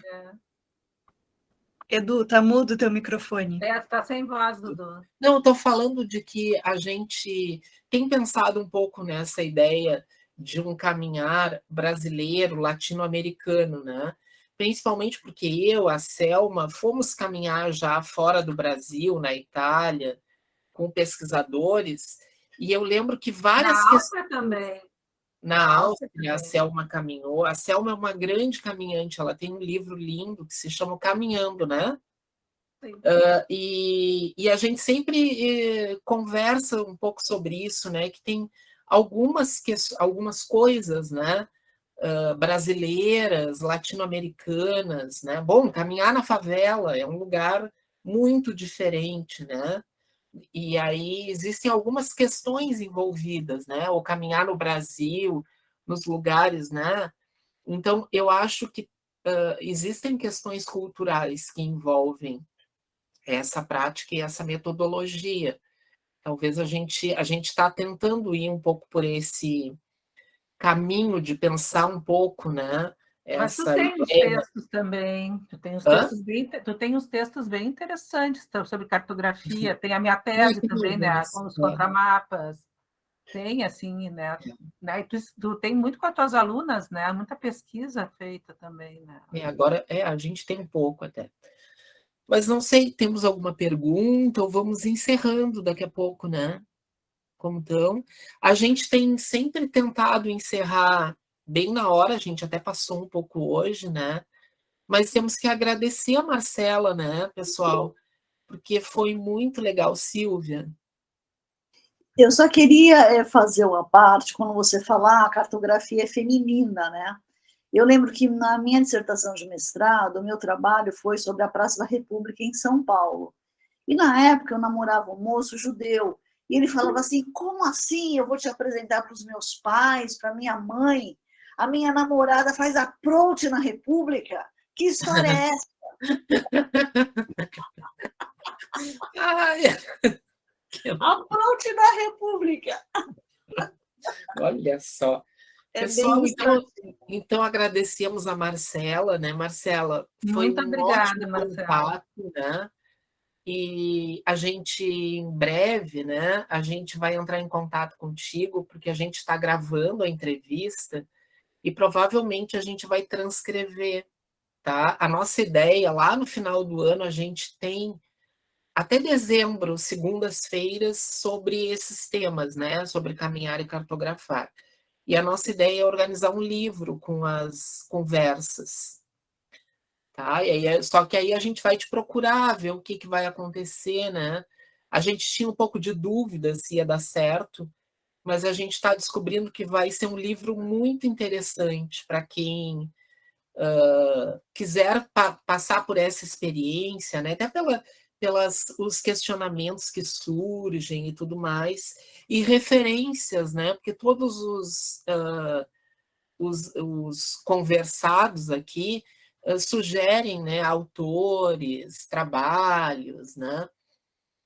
S5: Edu, tá mudo o teu microfone.
S4: Tá sem voz, Dudu.
S1: Não, eu estou falando de que a gente tem pensado um pouco nessa ideia de um caminhar brasileiro, latino-americano, né? Principalmente porque eu, a Selma, fomos caminhar já fora do Brasil, na Itália, com pesquisadores, e eu lembro que várias
S4: Na
S1: questões.
S4: Áustria também.
S1: Na Áustria, a Selma caminhou. A Selma é uma grande caminhante, ela tem um livro lindo que se chama Caminhando, né? E a gente sempre conversa um pouco sobre isso, né? Que tem algumas coisas, né? Brasileiras, latino-americanas, né? Bom, caminhar na favela é um lugar muito diferente, né? E aí existem algumas questões envolvidas, né? Ou caminhar no Brasil, nos lugares, né? Então, eu acho que existem questões culturais que envolvem essa prática e essa metodologia. Talvez a gente está tentando ir um pouco por esse caminho de pensar um pouco, né?
S4: Mas tu
S1: Essa
S4: tem os
S1: ideia.
S4: textos também, tu tem os textos bem interessantes sobre cartografia, tem a minha tese também, né, com os contramapas, tem assim, né, e tu tem muito com as tuas alunas, né, muita pesquisa feita também, né.
S1: Agora a gente tem um pouco até. Mas não sei, temos alguma pergunta ou vamos encerrando daqui a pouco, né? Como então? A gente tem sempre tentado encerrar bem na hora, a gente até passou um pouco hoje, né? Mas temos que agradecer a Marcela, né, pessoal? Porque foi muito legal, Silvia.
S3: Eu só queria fazer uma parte, quando você falar, a cartografia é feminina, né? Eu lembro que na minha dissertação de mestrado, o meu trabalho foi sobre a Praça da República em São Paulo. E na época eu namorava um moço judeu, e ele falava assim, como assim eu vou te apresentar para os meus pais, para minha mãe? A minha namorada faz approach na República? Que história é essa?
S1: Ai,
S3: Approach na República!
S1: olha só. Pessoal, então agradecemos a Marcela, né? Marcela, foi
S4: Muito
S1: um
S4: obrigada,
S1: ótimo
S4: Marcela.
S1: contato, né? E a gente, em breve, né? A gente vai entrar em contato contigo, porque a gente está gravando a entrevista e provavelmente a gente vai transcrever, tá? A nossa ideia, lá no final do ano, a gente tem até dezembro, segundas-feiras, sobre esses temas, né? Sobre caminhar e cartografar. E a nossa ideia é organizar um livro com as conversas. Tá? E aí, só que aí a gente vai te procurar, ver o que vai acontecer, né? A gente tinha um pouco de dúvida se ia dar certo, mas a gente está descobrindo que vai ser um livro muito interessante para quem quiser passar por essa experiência, né? Até os questionamentos que surgem e tudo mais, e referências, né? Porque todos os conversados aqui sugerem, né, autores, trabalhos, né?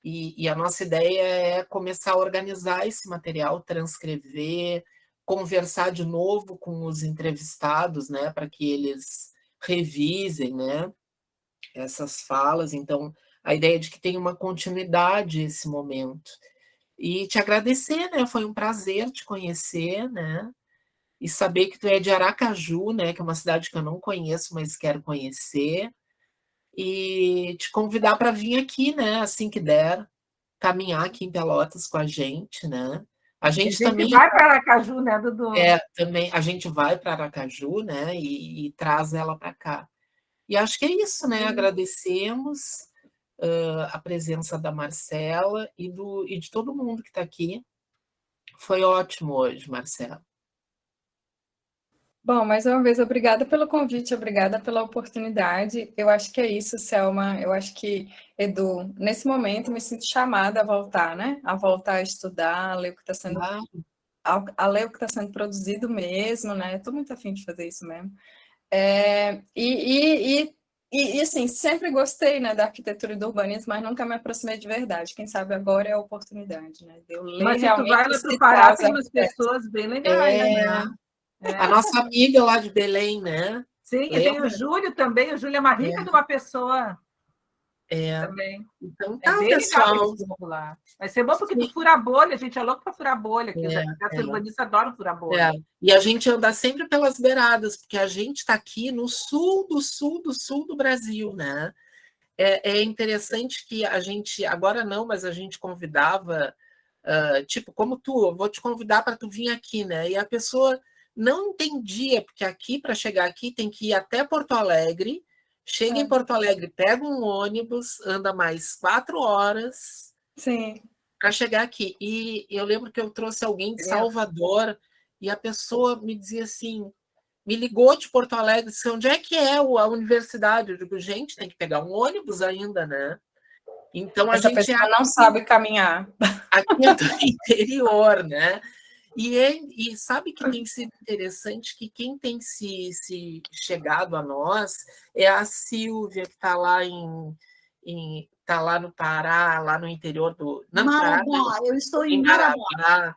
S1: E a nossa ideia é começar a organizar esse material, transcrever, conversar de novo com os entrevistados, né, para que eles revisem, né, essas falas. Então, a ideia é de que tenha uma continuidade esse momento. E te agradecer, né? Foi um prazer te conhecer, né? E saber que tu é de Aracaju, né? Que é uma cidade que eu não conheço, mas quero conhecer. E te convidar para vir aqui, né? Assim que der, caminhar aqui em Pelotas com a gente, né? A
S4: A
S1: gente
S4: gente
S1: também
S4: vai para Aracaju, né, Dudu?
S1: também a gente vai para Aracaju, né? E traz ela para cá. E acho que é isso, né? Agradecemos a presença da Marcela e de todo mundo que está aqui. Foi ótimo hoje, Marcela.
S2: Bom, mais uma vez, obrigada pelo convite, obrigada pela oportunidade. Eu acho que é isso, Selma. Eu acho que, Edu, nesse momento me sinto chamada a voltar, né? A voltar a estudar, a ler o que está sendo, a ler o que está sendo produzido mesmo, né? Estou muito afim de fazer isso mesmo. E assim, sempre gostei, né, da arquitetura e do urbanismo, mas nunca me aproximei de verdade. Quem sabe agora é a oportunidade, né? De eu ler
S4: Mas se tu
S2: realmente
S4: vai
S2: e
S4: lá para o
S2: citar
S4: Pará,
S2: os
S4: tem umas
S2: arquitetos.
S4: pessoas bem legais, né?
S1: A nossa amiga lá de Belém, né?
S4: Sim, e tem o Júlio também. O Júlio é uma rica de uma pessoa também.
S1: Então
S4: É
S1: tá,
S4: bem legal
S1: pessoal.
S4: esse povo lá. Vai ser bom porque tu fura a bolha, a gente é louco para furar a bolha, que os urbanistas adoram furar a bolha.
S1: E a gente anda sempre pelas beiradas, porque a gente está aqui no sul do Brasil, né? É interessante que a gente, agora não, mas a gente convidava, tipo, como tu, eu vou te convidar para tu vir aqui, né? E a pessoa não entendia, porque aqui, para chegar aqui, tem que ir até Porto Alegre, chega em Porto Alegre, pega um ônibus, anda mais 4 horas
S2: Sim.
S1: para chegar aqui. E eu lembro que eu trouxe alguém de Salvador e a pessoa me dizia assim, me ligou de Porto Alegre, disse, onde é que é a universidade? Eu digo, gente, tem que pegar um ônibus ainda, né? Então,
S2: Essa pessoa não sabe caminhar.
S1: Aqui é do interior, né? E sabe que tem sido interessante que quem tem se chegado a nós é a Silvia, que está lá tá lá no Pará, lá no interior do. Não,
S3: Marabá,
S1: Pará, não,
S3: eu estou em
S1: em
S3: Marabá.
S1: Marabá.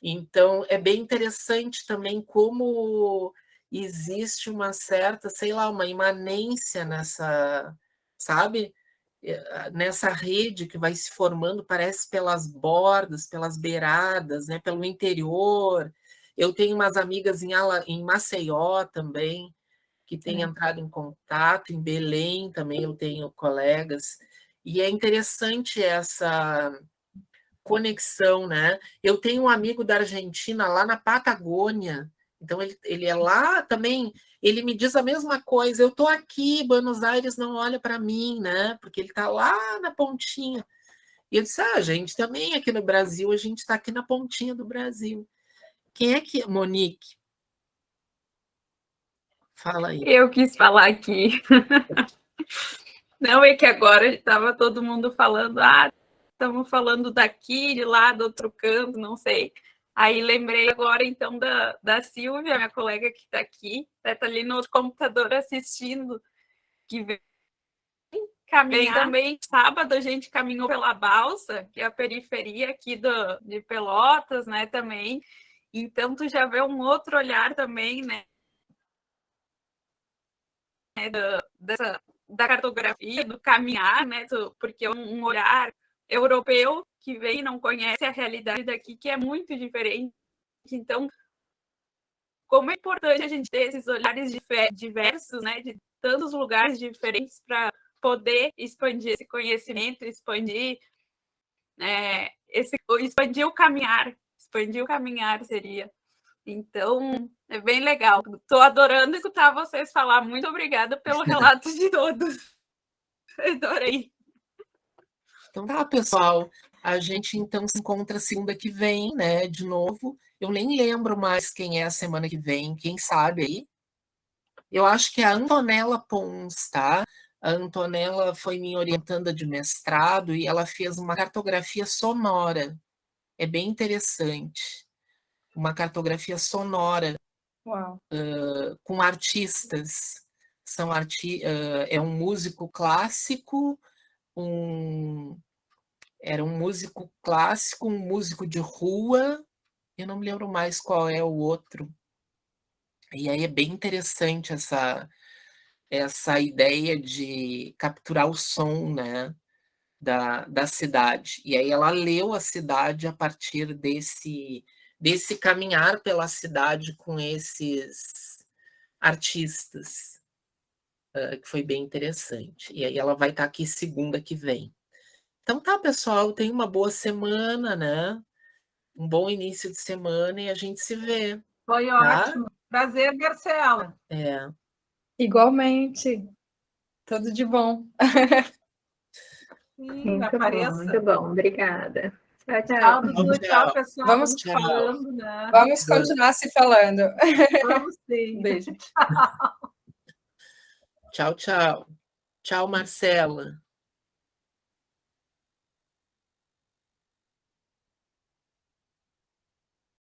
S1: Então, é bem interessante também como existe uma certa, sei lá, uma imanência nessa, sabe? Nessa rede que vai se formando, parece pelas bordas, pelas beiradas, né? Pelo interior. Eu tenho umas amigas em Maceió também, que têm entrado em contato, em Belém também eu tenho colegas, e é interessante essa conexão, né? Eu tenho um amigo da Argentina lá na Patagônia, então ele é lá também, ele me diz a mesma coisa, eu estou aqui, Buenos Aires não olha para mim, né? Porque ele está lá na pontinha. E eu disse, a gente também aqui no Brasil, a gente está aqui na pontinha do Brasil. Quem é que... Monique? Fala aí.
S8: Eu quis falar aqui. Não, é que agora estava todo mundo falando, estamos falando daqui, de lá, do outro canto, não sei. Aí lembrei agora, então, da Silvia, minha colega que está aqui, está ali no computador assistindo, que vem caminhar também. Sábado a gente caminhou pela Balsa, que é a periferia aqui de Pelotas, né, também. Então, tu já vê um outro olhar também, né, da cartografia, do caminhar, né, porque é um olhar europeu que vem e não conhece a realidade daqui, que é muito diferente. Então, como é importante a gente ter esses olhares diversos, né, de tantos lugares diferentes para poder expandir esse conhecimento, expandir expandir o caminhar seria. Então, é bem legal. Estou adorando escutar vocês falar. Muito obrigada pelo relato de todos. Adorei.
S1: Então tá, pessoal. A gente então se encontra segunda que vem, né? De novo. Eu nem lembro mais quem é a semana que vem, quem sabe aí? Eu acho que é a Antonella Pons, tá? A Antonella foi minha orientanda de mestrado e ela fez uma cartografia sonora. É bem interessante. Uma cartografia sonora.
S2: Uau.
S1: Com artistas. É um músico clássico, um Era um músico clássico, um músico de rua, eu não me lembro mais qual é o outro. E aí é bem interessante essa ideia de capturar o som, né, da cidade. E aí ela leu a cidade a partir desse caminhar pela cidade com esses artistas, que foi bem interessante. E aí ela vai estar aqui segunda que vem. Então tá, pessoal, tenha uma boa semana, né? Um bom início de semana e a gente se vê.
S4: Foi
S1: Tá?
S4: ótimo. Prazer, Marcela.
S2: Igualmente. Tudo de bom.
S4: Sim,
S8: Muito bom,
S4: apareça.
S8: muito bom. Obrigada. Tchau,
S4: Tchau,
S8: tchau.
S4: Dudu. Tchau, pessoal.
S2: Vamos-
S4: Vamos falando, né?
S2: Vamos continuar se falando.
S4: Vamos sim.
S2: Beijo.
S1: Tchau, tchau. Tchau, Marcela.